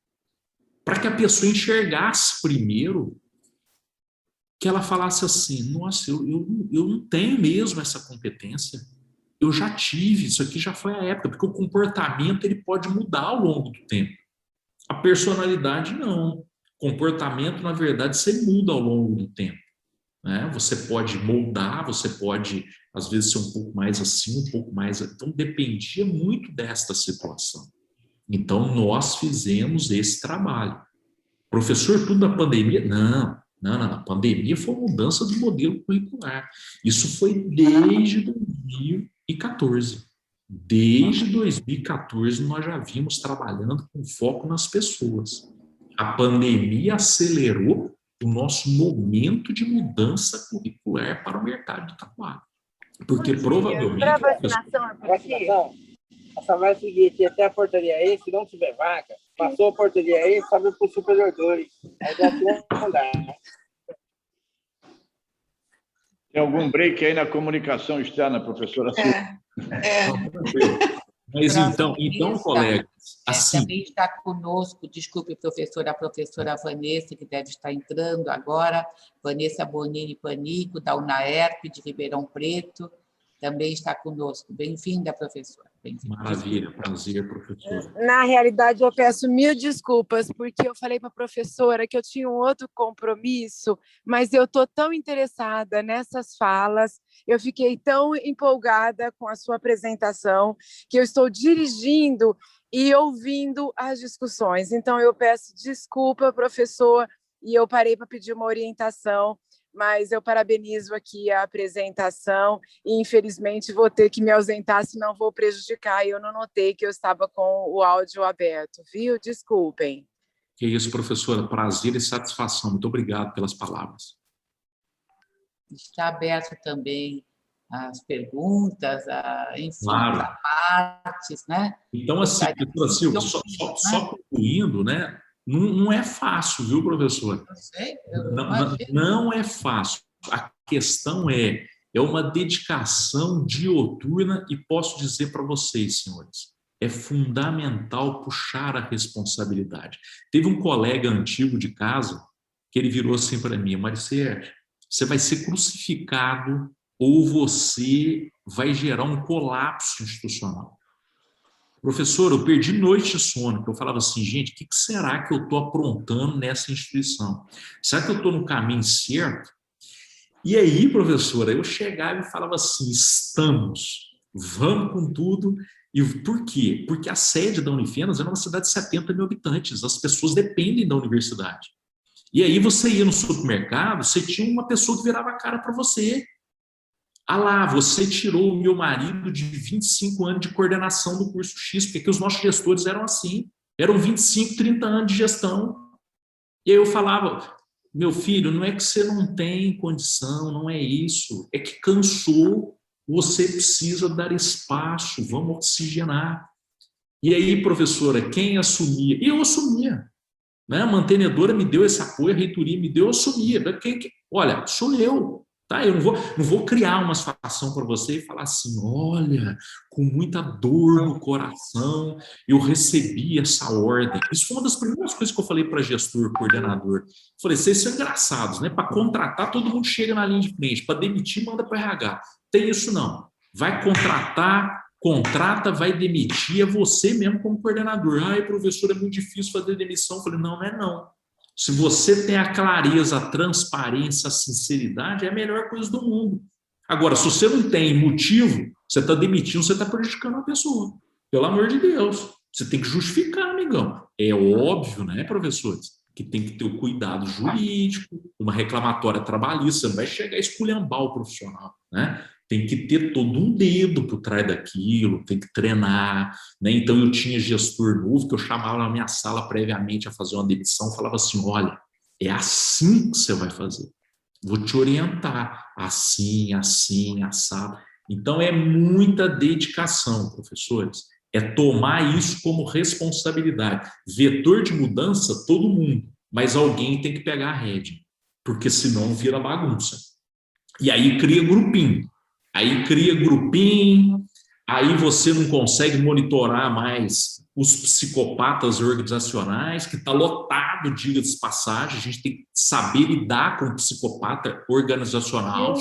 para que a pessoa enxergasse primeiro, que ela falasse assim, nossa, eu não tenho mesmo essa competência, eu já tive, isso aqui já foi a época, porque o comportamento ele pode mudar ao longo do tempo. A personalidade não. O comportamento, na verdade, você muda ao longo do tempo. Né? Você pode moldar, você pode, às vezes, ser um pouco mais assim, um pouco mais... Então, dependia muito desta situação. Então, nós fizemos esse trabalho. Professor, tudo da pandemia? Não. A pandemia foi uma mudança do modelo curricular. Isso foi desde 2014. Desde 2014, nós já vimos trabalhando com foco nas pessoas. A pandemia acelerou o nosso momento de mudança curricular para o mercado de trabalho. Porque provavelmente... Para vacinação, essa vai seguinte, até a portaria aí, se não tiver vaga, passou a portaria aí, sobe para o superior 2. Aí já não dá. Tem algum break aí na comunicação externa, professora Silvia? Mas então, colegas, assim... Também está conosco, desculpe, a professora Vanessa, que deve estar entrando agora, Vanessa Bonini Panico, da UNAERP, de Ribeirão Preto, também está conosco. Bem-vinda, professora. Maravilha, prazer, professor. Na realidade, eu peço mil desculpas, porque eu falei para a professora que eu tinha um outro compromisso, mas eu estou tão interessada nessas falas, eu fiquei tão empolgada com a sua apresentação, que eu estou dirigindo e ouvindo as discussões. Então, eu peço desculpa, professor, e eu parei para pedir uma orientação, mas eu parabenizo aqui a apresentação e, infelizmente, vou ter que me ausentar, senão vou prejudicar. Eu não notei que eu estava com o áudio aberto, viu? Desculpem. Que isso, professora. Prazer e satisfação. Muito obrigado pelas palavras. Está aberto também as perguntas, enfim, Claro. as partes, né? Então, assim, professora Silvia, só concluindo, né? Não é fácil, viu, professor? Eu sei, não é fácil. A questão é uma dedicação diuturna e posso dizer para vocês, senhores, é fundamental puxar a responsabilidade. Teve um colega antigo de casa que ele virou assim para mim: Maricete, você vai ser crucificado ou você vai gerar um colapso institucional. Professor, eu perdi noite de sono, porque eu falava assim, gente, o que será que eu estou aprontando nessa instituição? Será que eu estou no caminho certo? E aí, professora, eu chegava e falava assim, vamos com tudo. E por quê? Porque a sede da Unifenas é uma cidade de 70 mil habitantes, as pessoas dependem da universidade. E aí você ia no supermercado, você tinha uma pessoa que virava a cara para você. Ah lá, você tirou o meu marido de 25 anos de coordenação do curso X, porque os nossos gestores eram assim, eram 25, 30 anos de gestão. E aí eu falava, meu filho, não é que você não tem condição, não é isso, é que cansou, você precisa dar espaço, vamos oxigenar. E aí, professora, quem assumia? E eu assumia. Né? A mantenedora me deu esse apoio, a reitoria me deu, eu assumia. Olha, sou eu. Tá, eu não vou criar uma situação para você e falar assim, olha, com muita dor no coração, eu recebi essa ordem. Isso foi uma das primeiras coisas que eu falei para gestor, coordenador. Eu falei, vocês são engraçados, né? Para contratar, todo mundo chega na linha de frente. Para demitir, manda para RH. Tem isso não. Vai contratar, contrata, vai demitir, é você mesmo como coordenador. Ai, professor, é muito difícil fazer demissão. Eu falei, não é não. Se você tem a clareza, a transparência, a sinceridade, é a melhor coisa do mundo. Agora, se você não tem motivo, você está demitindo, você está prejudicando a pessoa. Pelo amor de Deus. Você tem que justificar, amigão. É óbvio, né, professores, que tem que ter o cuidado jurídico, uma reclamatória trabalhista, você não vai chegar a esculhambar o profissional, né? Tem que ter todo um dedo por trás daquilo, tem que treinar, né? Então eu tinha gestor novo que eu chamava na minha sala previamente a fazer uma demissão, falava assim, olha, é assim que você vai fazer, vou te orientar, assim, assim, assado. Então é muita dedicação, professores, é tomar isso como responsabilidade. Vetor de mudança, todo mundo, mas alguém tem que pegar a rédea, porque senão vira bagunça. E aí cria grupinho. Aí você não consegue monitorar mais os psicopatas organizacionais, que está lotado, diga-se de passagem, a gente tem que saber lidar com o psicopata organizacional,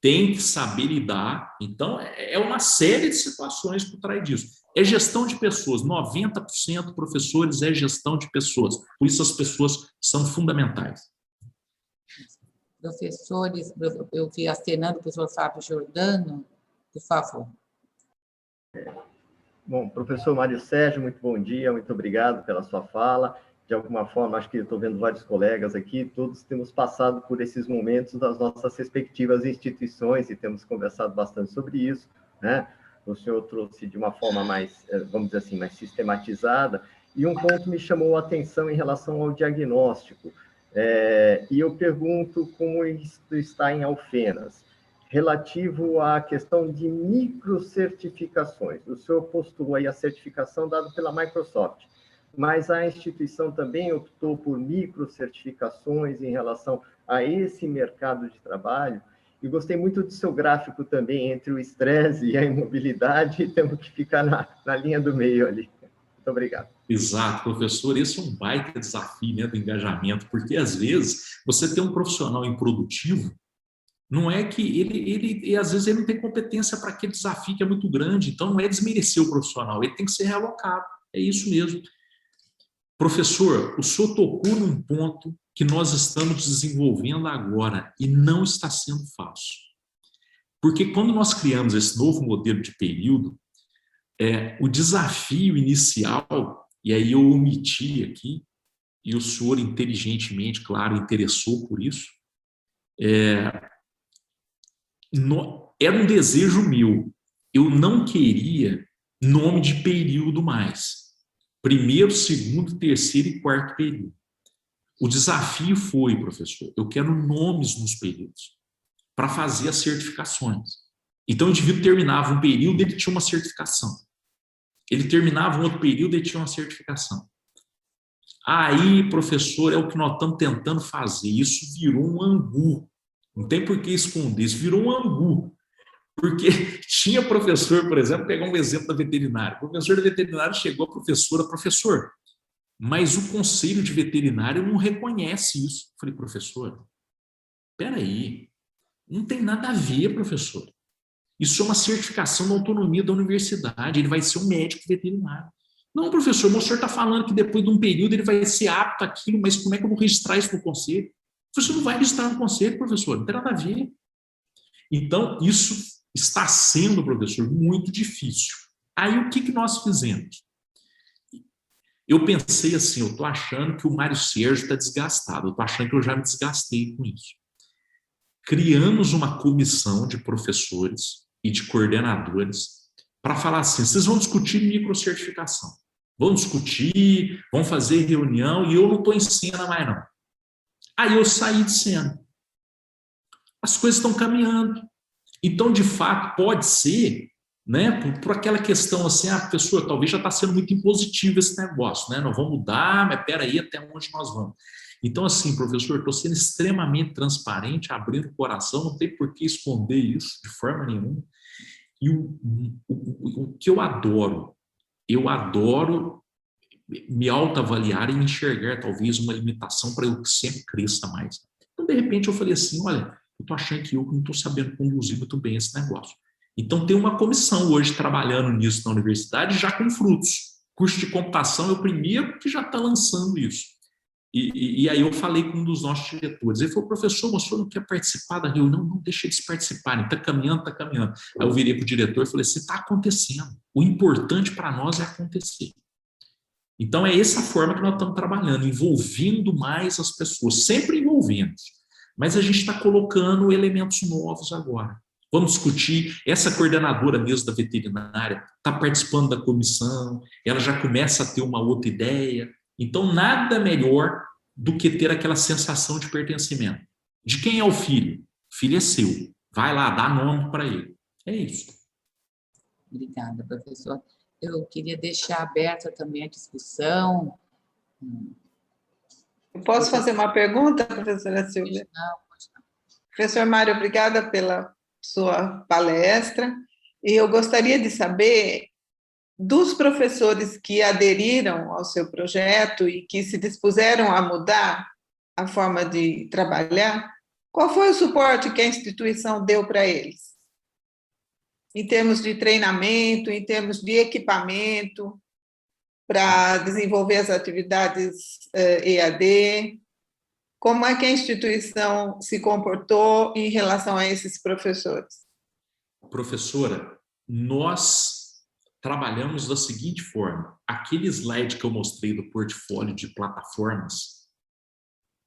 tem que saber lidar. Então, é uma série de situações por trás disso. É gestão de pessoas, 90% professores é gestão de pessoas, por isso as pessoas são fundamentais. Professores, eu vi acenando o professor Fábio Giordano, por favor. Bom, professor Mário Sérgio, muito bom dia, muito obrigado pela sua fala. De alguma forma, acho que estou vendo vários colegas aqui, todos temos passado por esses momentos das nossas respectivas instituições e temos conversado bastante sobre isso, né? O senhor trouxe de uma forma mais, vamos dizer assim, mais sistematizada, e um ponto me chamou a atenção em relação ao diagnóstico. E eu pergunto como isso está em Alfenas, relativo à questão de microcertificações. O senhor postulou aí a certificação dada pela Microsoft, mas a instituição também optou por microcertificações em relação a esse mercado de trabalho. E gostei muito do seu gráfico também entre o estresse e a imobilidade, e temos que ficar na linha do meio ali. Muito obrigado. Exato, professor, esse é um baita desafio, né, do engajamento, porque às vezes você tem um profissional improdutivo, Não é que ele às vezes ele não tem competência para aquele desafio que é muito grande, então não é desmerecer o profissional, ele tem que ser realocado, é isso mesmo. Professor, o senhor tocou num ponto que nós estamos desenvolvendo agora e não está sendo fácil. Porque quando nós criamos esse novo modelo de período, o desafio inicial, e aí eu omiti aqui, e o senhor inteligentemente, claro, interessou por isso, era um desejo meu. Eu não queria nome de período mais. Primeiro, segundo, terceiro e quarto período. O desafio foi, professor, eu quero nomes nos períodos para fazer as certificações. Então, o indivíduo terminava um período, ele tinha uma certificação. Ele terminava um outro período, ele tinha uma certificação. Aí, professor, é o que nós estamos tentando fazer. Isso virou um angu. Não tem por que esconder, isso virou um angu. Porque tinha professor, por exemplo, pegar um exemplo da veterinária. O professor da veterinária chegou à professora, professor, mas o conselho de veterinário não reconhece isso. Eu falei, professor, espera aí, não tem nada a ver, professor. Isso é uma certificação da autonomia da universidade, ele vai ser um médico veterinário. Não, professor, o senhor está falando que depois de um período ele vai ser apto àquilo, mas como é que eu vou registrar isso no conselho? Você não vai registrar no conselho, professor, não tem nada a ver. Então, isso está sendo, professor, muito difícil. Aí, o que nós fizemos? Eu pensei assim, eu estou achando que o Mário Sérgio está desgastado, eu estou achando que eu já me desgastei com isso. Criamos uma comissão de professores e de coordenadores para falar assim, vocês vão discutir microcertificação, vão discutir, vão fazer reunião e eu não estou em cena mais não. Aí eu saí de cena. As coisas estão caminhando. Então, de fato, pode ser, né, por aquela questão assim, professor, talvez já está sendo muito impositivo esse negócio, né? Nós vamos mudar, mas peraí, até onde nós vamos? Então, assim, professor, estou sendo extremamente transparente, abrindo o coração, não tem por que esconder isso de forma nenhuma. E o que eu adoro me autoavaliar e enxergar talvez uma limitação para eu sempre cresça mais. Então, de repente, eu falei assim, olha, eu estou achando que eu não estou sabendo conduzir muito bem esse negócio. Então, tem uma comissão hoje trabalhando nisso na universidade, já com frutos. Curso de computação é o primeiro que já está lançando isso. E aí eu falei com um dos nossos diretores. Ele falou, professor, o senhor não quer participar da reunião? Não, deixa eles participarem. Está caminhando, está caminhando. Aí eu virei para o diretor e falei assim, está acontecendo. O importante para nós é acontecer. Então, é essa forma que nós estamos trabalhando, envolvendo mais as pessoas, sempre envolvendo. Mas a gente está colocando elementos novos agora. Vamos discutir, essa coordenadora mesmo da veterinária está participando da comissão, ela já começa a ter uma outra ideia. Então, nada melhor do que ter aquela sensação de pertencimento. De quem é o filho? O filho é seu. Vai lá, dá nome para ele. É isso. Obrigada, professor. Eu queria deixar aberta também a discussão. Eu posso fazer uma pergunta, professora Silvia? Não. Professor Mário, obrigada pela sua palestra. E eu gostaria de saber, dos professores que aderiram ao seu projeto e que se dispuseram a mudar a forma de trabalhar, qual foi o suporte que a instituição deu para eles? Em termos de treinamento, em termos de equipamento, para desenvolver as atividades EAD. Como é que a instituição se comportou em relação a esses professores? Professora, nós trabalhamos da seguinte forma. Aquele slide que eu mostrei do portfólio de plataformas,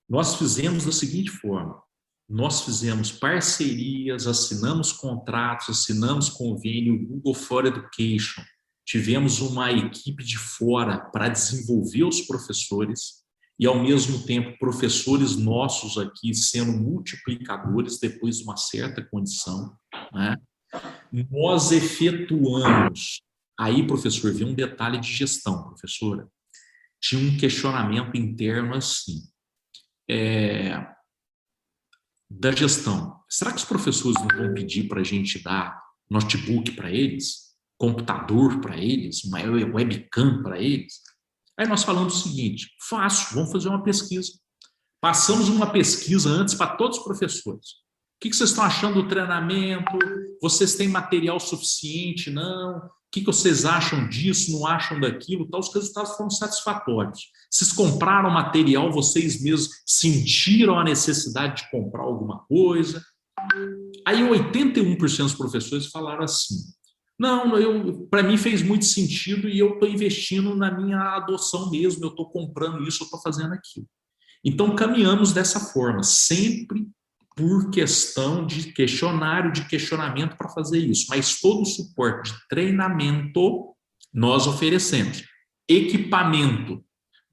nós fizemos da seguinte forma. Nós fizemos parcerias, assinamos contratos, assinamos convênio Google for Education, tivemos uma equipe de fora para desenvolver os professores e, ao mesmo tempo, professores nossos aqui sendo multiplicadores depois de uma certa condição, né? Nós efetuamos, aí, professor, vi um detalhe de gestão, professora, tinha um questionamento interno assim, da gestão. Será que os professores não vão pedir para a gente dar notebook para eles? Computador para eles? Uma webcam para eles? Aí nós falamos o seguinte, fácil, vamos fazer uma pesquisa. Passamos uma pesquisa antes para todos os professores. que vocês estão achando do treinamento? Vocês têm material suficiente? Não? O que vocês acham disso? Não acham daquilo? Tal, os resultados foram satisfatórios. Vocês compraram material, vocês mesmos sentiram a necessidade de comprar alguma coisa? Aí 81% dos professores falaram assim, não, para mim fez muito sentido e eu estou investindo na minha adoção mesmo, eu estou comprando isso, eu estou fazendo aquilo. Então, caminhamos dessa forma, sempre por questão de questionário, de questionamento para fazer isso. Mas todo o suporte de treinamento nós oferecemos. Equipamento.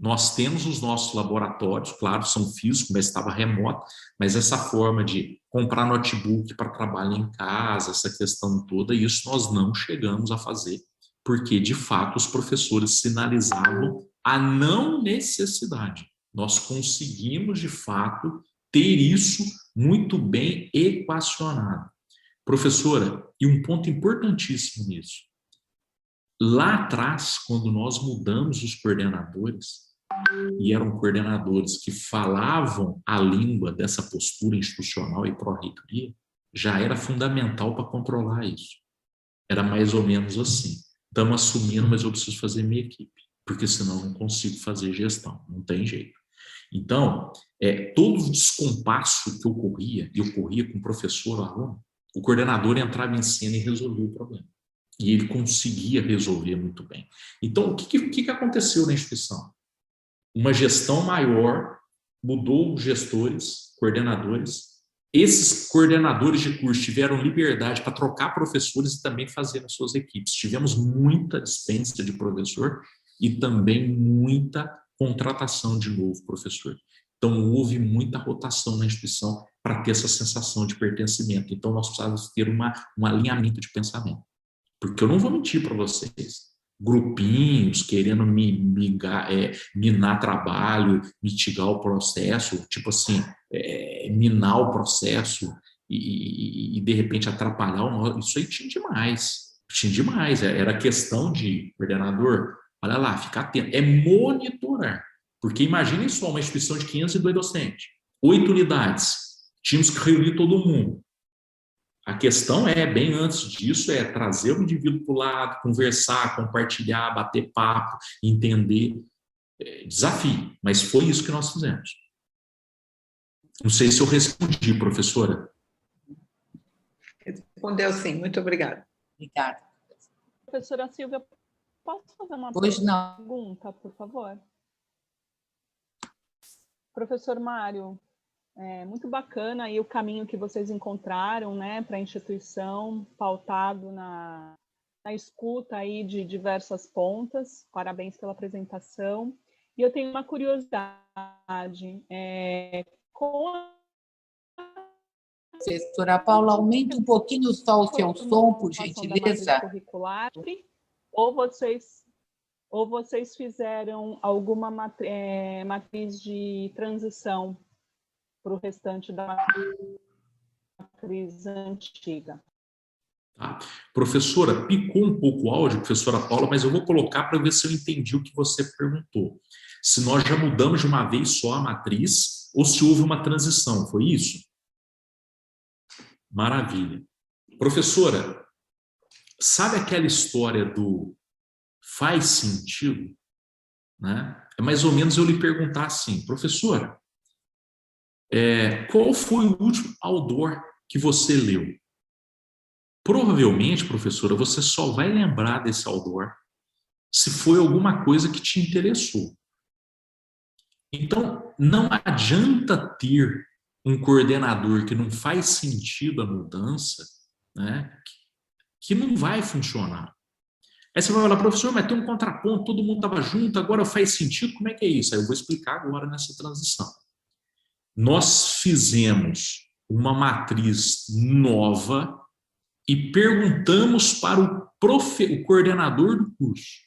Nós temos os nossos laboratórios, claro, são físicos, mas estava remoto, mas essa forma de comprar notebook para trabalho em casa, essa questão toda, isso nós não chegamos a fazer, porque, de fato, os professores sinalizavam a não necessidade. Nós conseguimos, de fato, ter isso muito bem equacionado. Professora, e um ponto importantíssimo nisso, lá atrás, quando nós mudamos os coordenadores, e eram coordenadores que falavam a língua dessa postura institucional e pró-reitoria, já era fundamental para controlar isso. Era mais ou menos assim. Estamos assumindo, mas eu preciso fazer minha equipe, porque senão eu não consigo fazer gestão, não tem jeito. Então, todo o descompasso que ocorria, e ocorria com o professor ou aluno, o coordenador entrava em cena e resolvia o problema. E ele conseguia resolver muito bem. Então, o que aconteceu na instituição? Uma gestão maior, mudou os gestores, coordenadores. Esses coordenadores de curso tiveram liberdade para trocar professores e também fazer as suas equipes. Tivemos muita dispensa de professor e também muita contratação de novo professor. Então, houve muita rotação na instituição para ter essa sensação de pertencimento. Então, nós precisávamos ter um alinhamento de pensamento. Porque eu não vou mentir para vocês. Grupinhos querendo minar trabalho, mitigar o processo, tipo assim, minar o processo e de repente atrapalhar o nosso. Isso aí tinha demais. Tinha demais. Era questão de coordenador, olha lá, ficar atento. É monitorar. Porque imaginem só uma instituição de 502 docentes, 8 unidades, tínhamos que reunir todo mundo. A questão bem antes disso, trazer o indivíduo para o lado, conversar, compartilhar, bater papo, entender. Desafio, mas foi isso que nós fizemos. Não sei se eu respondi, professora. Respondeu sim, muito obrigada. Obrigada. Professora Silvia, posso fazer uma pergunta, por favor? Professor Mário, muito bacana aí o caminho que vocês encontraram, né, para a instituição, pautado na escuta aí de diversas pontas. Parabéns pela apresentação. E eu tenho uma curiosidade. Professora Paula, aumenta um pouquinho só o seu som, por gentileza. Curricular, ou vocês fizeram alguma matriz de transição para o restante da matriz antiga? Tá. Professora, picou um pouco o áudio, professora Paula, mas eu vou colocar para ver se eu entendi o que você perguntou. Se nós já mudamos de uma vez só a matriz ou se houve uma transição, foi isso? Maravilha. Professora, sabe aquela história do faz sentido? Né? É mais ou menos eu lhe perguntar assim, professora, qual foi o último outdoor que você leu? Provavelmente, professora, você só vai lembrar desse outdoor se foi alguma coisa que te interessou. Então, não adianta ter um coordenador que não faz sentido a mudança, né, que não vai funcionar. Aí você vai falar, professor, mas tem um contraponto, todo mundo estava junto, agora faz sentido, como é que é isso? Aí eu vou explicar agora nessa transição. Nós fizemos uma matriz nova e perguntamos para o coordenador do curso: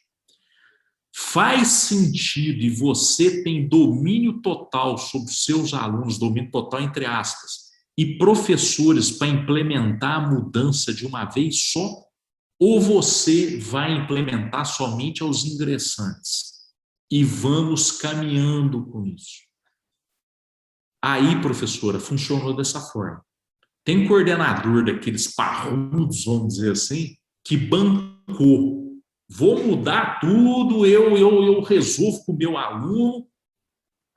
faz sentido e você tem domínio total sobre os seus alunos, domínio total entre aspas, e professores para implementar a mudança de uma vez só? Ou você vai implementar somente aos ingressantes? E vamos caminhando com isso. Aí, professora, funcionou dessa forma. Tem coordenador daqueles parrudos, vamos dizer assim, que bancou. Vou mudar tudo, eu resolvo com o meu aluno,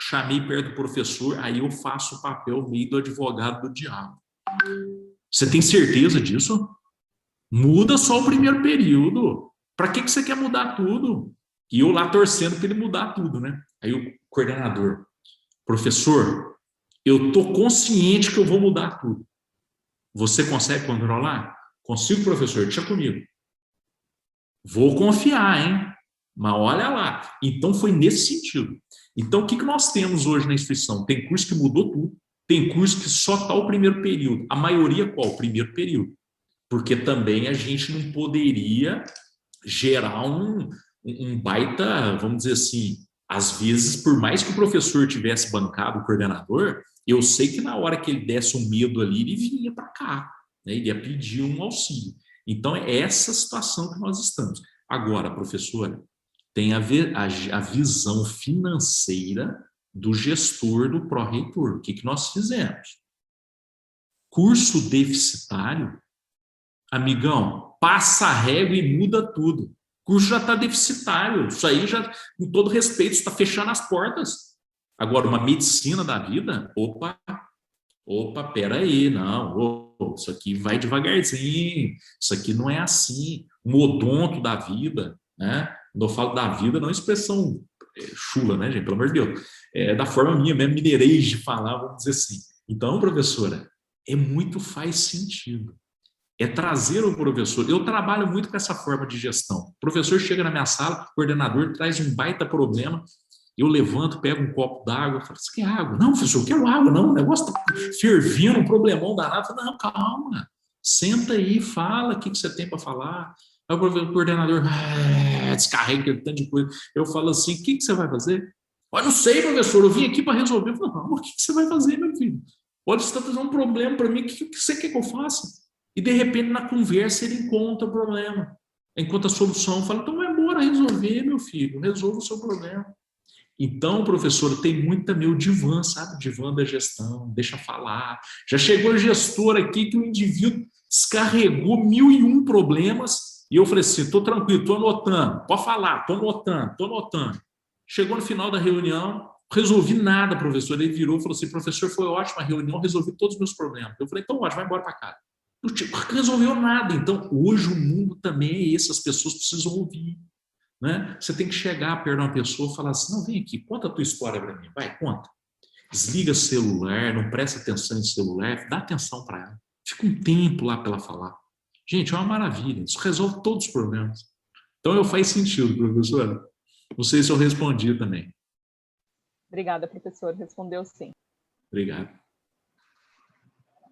chamei perto do professor, aí eu faço o papel meio do advogado do diabo. Você tem certeza disso? Muda só o primeiro período. Para que você quer mudar tudo? E eu lá torcendo para ele mudar tudo, né? Aí o coordenador, professor, eu estou consciente que eu vou mudar tudo. Você consegue controlar? Consigo, professor, deixa comigo. Vou confiar, hein? Mas olha lá. Então, foi nesse sentido. Então, o que nós temos hoje na instituição? Tem curso que mudou tudo. Tem curso que só está o primeiro período. A maioria qual? O primeiro período. Porque também a gente não poderia gerar um baita, vamos dizer assim, às vezes, por mais que o professor tivesse bancado o coordenador, eu sei que na hora que ele desse um medo ali, ele vinha para cá, né? Ele ia pedir um auxílio. Então, é essa situação que nós estamos. Agora, professora, tem a visão financeira do gestor do pró-reitor. O que nós fizemos? Curso deficitário, amigão, passa a régua e muda tudo. O curso já está deficitário. Isso aí já, com todo respeito, está fechando as portas. Agora, uma medicina da vida, opa, peraí, não, isso aqui vai devagarzinho, isso aqui não é assim. Um odonto da vida, né? Quando eu falo da vida, não é expressão chula, né, gente? Pelo amor de Deus. É da forma minha mesmo, mineirês de falar, vamos dizer assim. Então, professora, faz sentido. É trazer o professor. Eu trabalho muito com essa forma de gestão. O professor chega na minha sala, o coordenador traz um baita problema, eu levanto, pego um copo d'água, falo, você quer água? Não, professor, eu quero água, não, o negócio está fervendo, um problemão danado. Eu falo, não, calma, senta aí, fala o que você tem para falar. Aí o coordenador descarrega aquele tanto de coisa. Eu falo assim, o que você vai fazer? Eu não sei, professor, eu vim aqui para resolver. Eu falo, não, o que você vai fazer, meu filho? Olha, você está fazendo um problema para mim, o que você quer que eu faça? E, de repente, na conversa, ele encontra o problema, encontra a solução. Fala, então vai embora resolver, meu filho, resolva o seu problema. Então, professor, tem muito também o divã, sabe? O divã da gestão, deixa falar. Já chegou o gestor aqui que o indivíduo descarregou 1001 problemas e eu falei assim, estou tranquilo, estou anotando, pode falar, estou anotando. Chegou no final da reunião, resolvi nada, professor. Ele virou e falou assim, professor, foi ótima a reunião, resolvi todos os meus problemas. Eu falei, então ótimo, vai embora para casa. Não resolveu nada. Então, hoje o mundo também é esse, as pessoas precisam ouvir. Né? Você tem que chegar perto de uma pessoa e falar assim, não, vem aqui, conta a tua história para mim, vai, conta. Desliga o celular, não presta atenção em celular, dá atenção para ela. Fica um tempo lá para ela falar. Gente, é uma maravilha, isso resolve todos os problemas. Então, faz sentido, professora. Não sei se eu respondi também. Obrigada, professor, respondeu sim. Obrigado.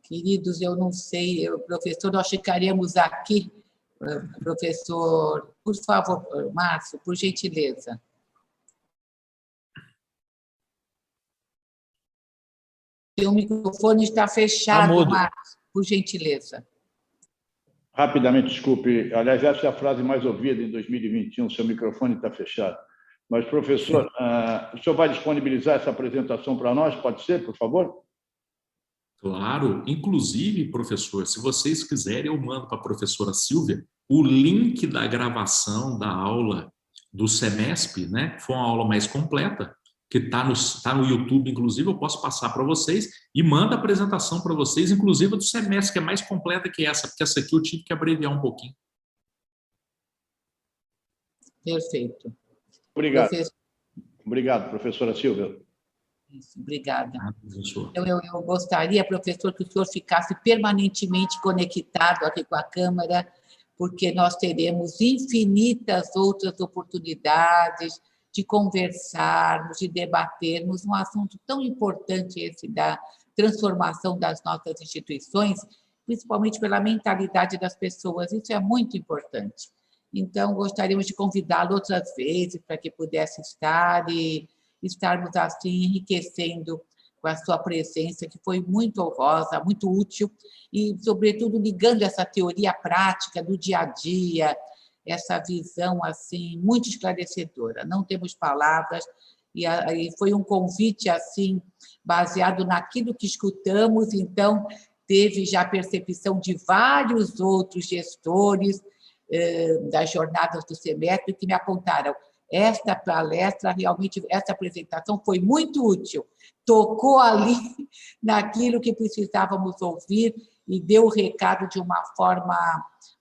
Queridos, eu não sei, professor, nós ficaríamos aqui. Professor, por favor, Márcio, por gentileza. Seu microfone está fechado, Márcio, por gentileza. Rapidamente, desculpe. Aliás, essa é a frase mais ouvida em 2021, seu microfone está fechado. Mas, professor, o senhor vai disponibilizar essa apresentação para nós? Pode ser, por favor? Claro. Inclusive, professor, se vocês quiserem, eu mando para a professora Silvia o link da gravação da aula do Semesp, né? Foi uma aula mais completa, que está no YouTube, inclusive, eu posso passar para vocês e manda a apresentação para vocês, inclusive a do Semesp, que é mais completa que essa, porque essa aqui eu tive que abreviar um pouquinho. Perfeito. Obrigado. Obrigado, professora Silvia. Isso, obrigada. Eu gostaria, professor, que o senhor ficasse permanentemente conectado aqui com a Câmara, porque nós teremos infinitas outras oportunidades de conversarmos, de debatermos um assunto tão importante esse da transformação das nossas instituições, principalmente pela mentalidade das pessoas. Isso é muito importante. Então, gostaríamos de convidá-lo outras vezes para que pudesse estar e estarmos assim enriquecendo com a sua presença, que foi muito honrosa, muito útil, e, sobretudo, ligando essa teoria prática do dia a dia, essa visão assim muito esclarecedora. Não temos palavras, e foi um convite assim baseado naquilo que escutamos, então teve já percepção de vários outros gestores das jornadas do semestre que me apontaram: esta palestra, realmente, essa apresentação foi muito útil, tocou ali naquilo que precisávamos ouvir e deu o recado de uma forma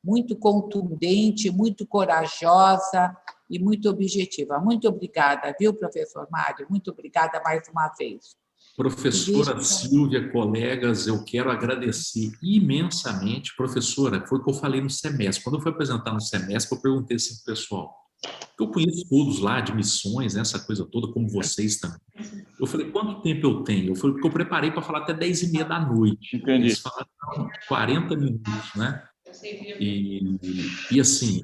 muito contundente, muito corajosa e muito objetiva. Muito obrigada, viu, professor Mário? Muito obrigada mais uma vez. Professora Silvia, colegas, eu quero agradecer imensamente. Professora, foi o que eu falei no semestre. Quando eu fui apresentar no semestre, eu perguntei assim para o pessoal, eu conheço todos lá de missões, essa coisa toda, como vocês também. Eu falei, quanto tempo eu tenho? Eu falei, porque eu preparei para falar até 10h30 da noite. Entendi. Eles falaram 40 minutos, né? E assim,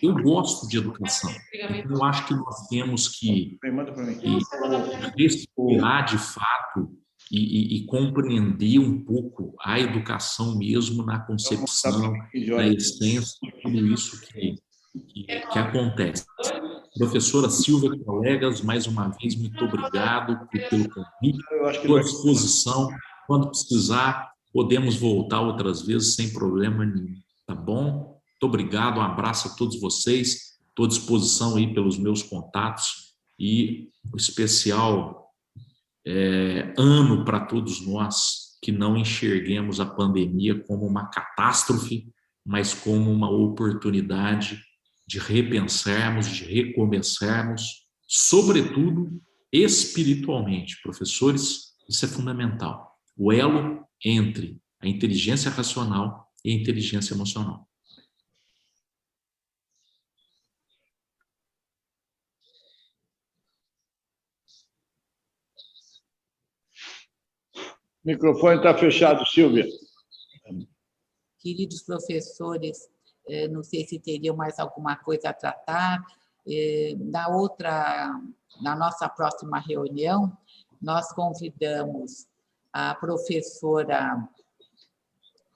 eu gosto de educação. Então, eu acho que nós temos que respirar de fato e compreender um pouco a educação mesmo na concepção, na essência, tudo isso que acontece. Professora Silvia, colegas, mais uma vez, muito obrigado pelo convite. Estou à disposição. Quando precisar, podemos voltar outras vezes sem problema nenhum. Tá bom? Muito obrigado, um abraço a todos vocês. Estou à disposição aí pelos meus contatos e o especial ano para todos nós que não enxerguemos a pandemia como uma catástrofe, mas como uma oportunidade de repensarmos, de recomeçarmos, sobretudo espiritualmente. Professores, isso é fundamental. O elo entre a inteligência racional e a inteligência emocional. O microfone está fechado, Silvia. Queridos professores, não sei se teriam mais alguma coisa a tratar. Na nossa próxima reunião, nós convidamos a professora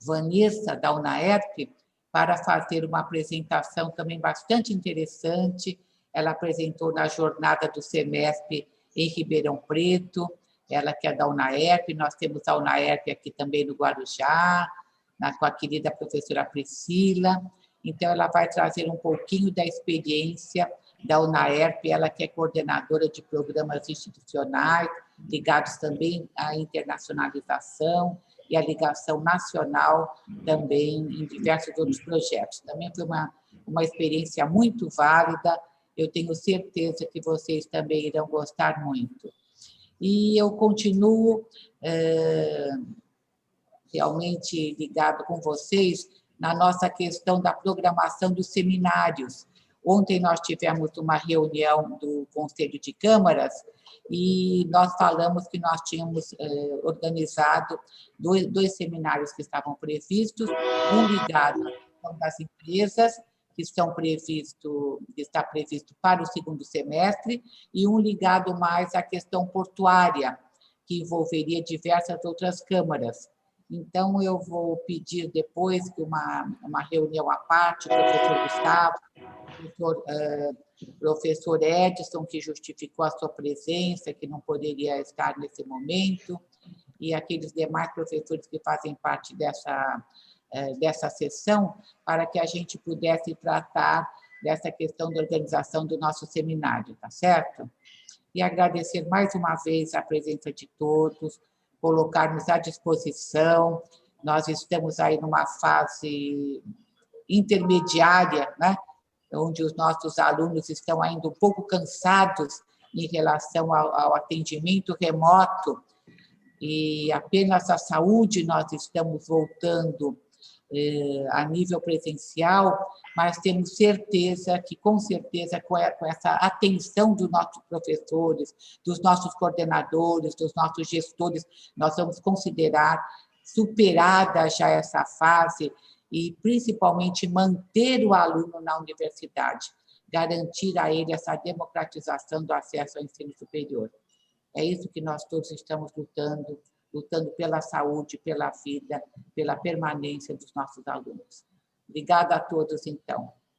Vanessa, da UNAERP, para fazer uma apresentação também bastante interessante. Ela apresentou na jornada do semestre em Ribeirão Preto, ela que é da UNAERP, nós temos a UNAERP aqui também no Guarujá, com a querida professora Priscila. Então, ela vai trazer um pouquinho da experiência da UNAERP, ela que é coordenadora de programas institucionais, ligados também à internacionalização e à ligação nacional também em diversos outros projetos. Também foi uma experiência muito válida, eu tenho certeza que vocês também irão gostar muito. E eu continuo realmente ligado com vocês na nossa questão da programação dos seminários. Ontem nós tivemos uma reunião do Conselho de Câmaras e nós falamos que nós tínhamos organizado dois seminários que estavam previstos, um ligado à questão das empresas, que está previsto para o segundo semestre, e um ligado mais à questão portuária, que envolveria diversas outras câmaras. Então, eu vou pedir depois que uma reunião à parte, o professor Gustavo, professor Edson, que justificou a sua presença, que não poderia estar nesse momento, e aqueles demais professores que fazem parte dessa sessão, para que a gente pudesse tratar dessa questão da organização do nosso seminário, tá certo? E agradecer mais uma vez a presença de todos, colocarmos à disposição. Nós estamos aí numa fase intermediária, né? Onde os nossos alunos estão ainda um pouco cansados em relação ao atendimento remoto, e apenas a saúde nós estamos voltando a nível presencial, mas temos certeza que, com certeza, com essa atenção dos nossos professores, dos nossos coordenadores, dos nossos gestores, nós vamos considerar superada já essa fase e, principalmente, manter o aluno na universidade, garantir a ele essa democratização do acesso ao ensino superior. É isso que nós todos estamos lutando pela saúde, pela vida, pela permanência dos nossos alunos. Obrigada a todos, então.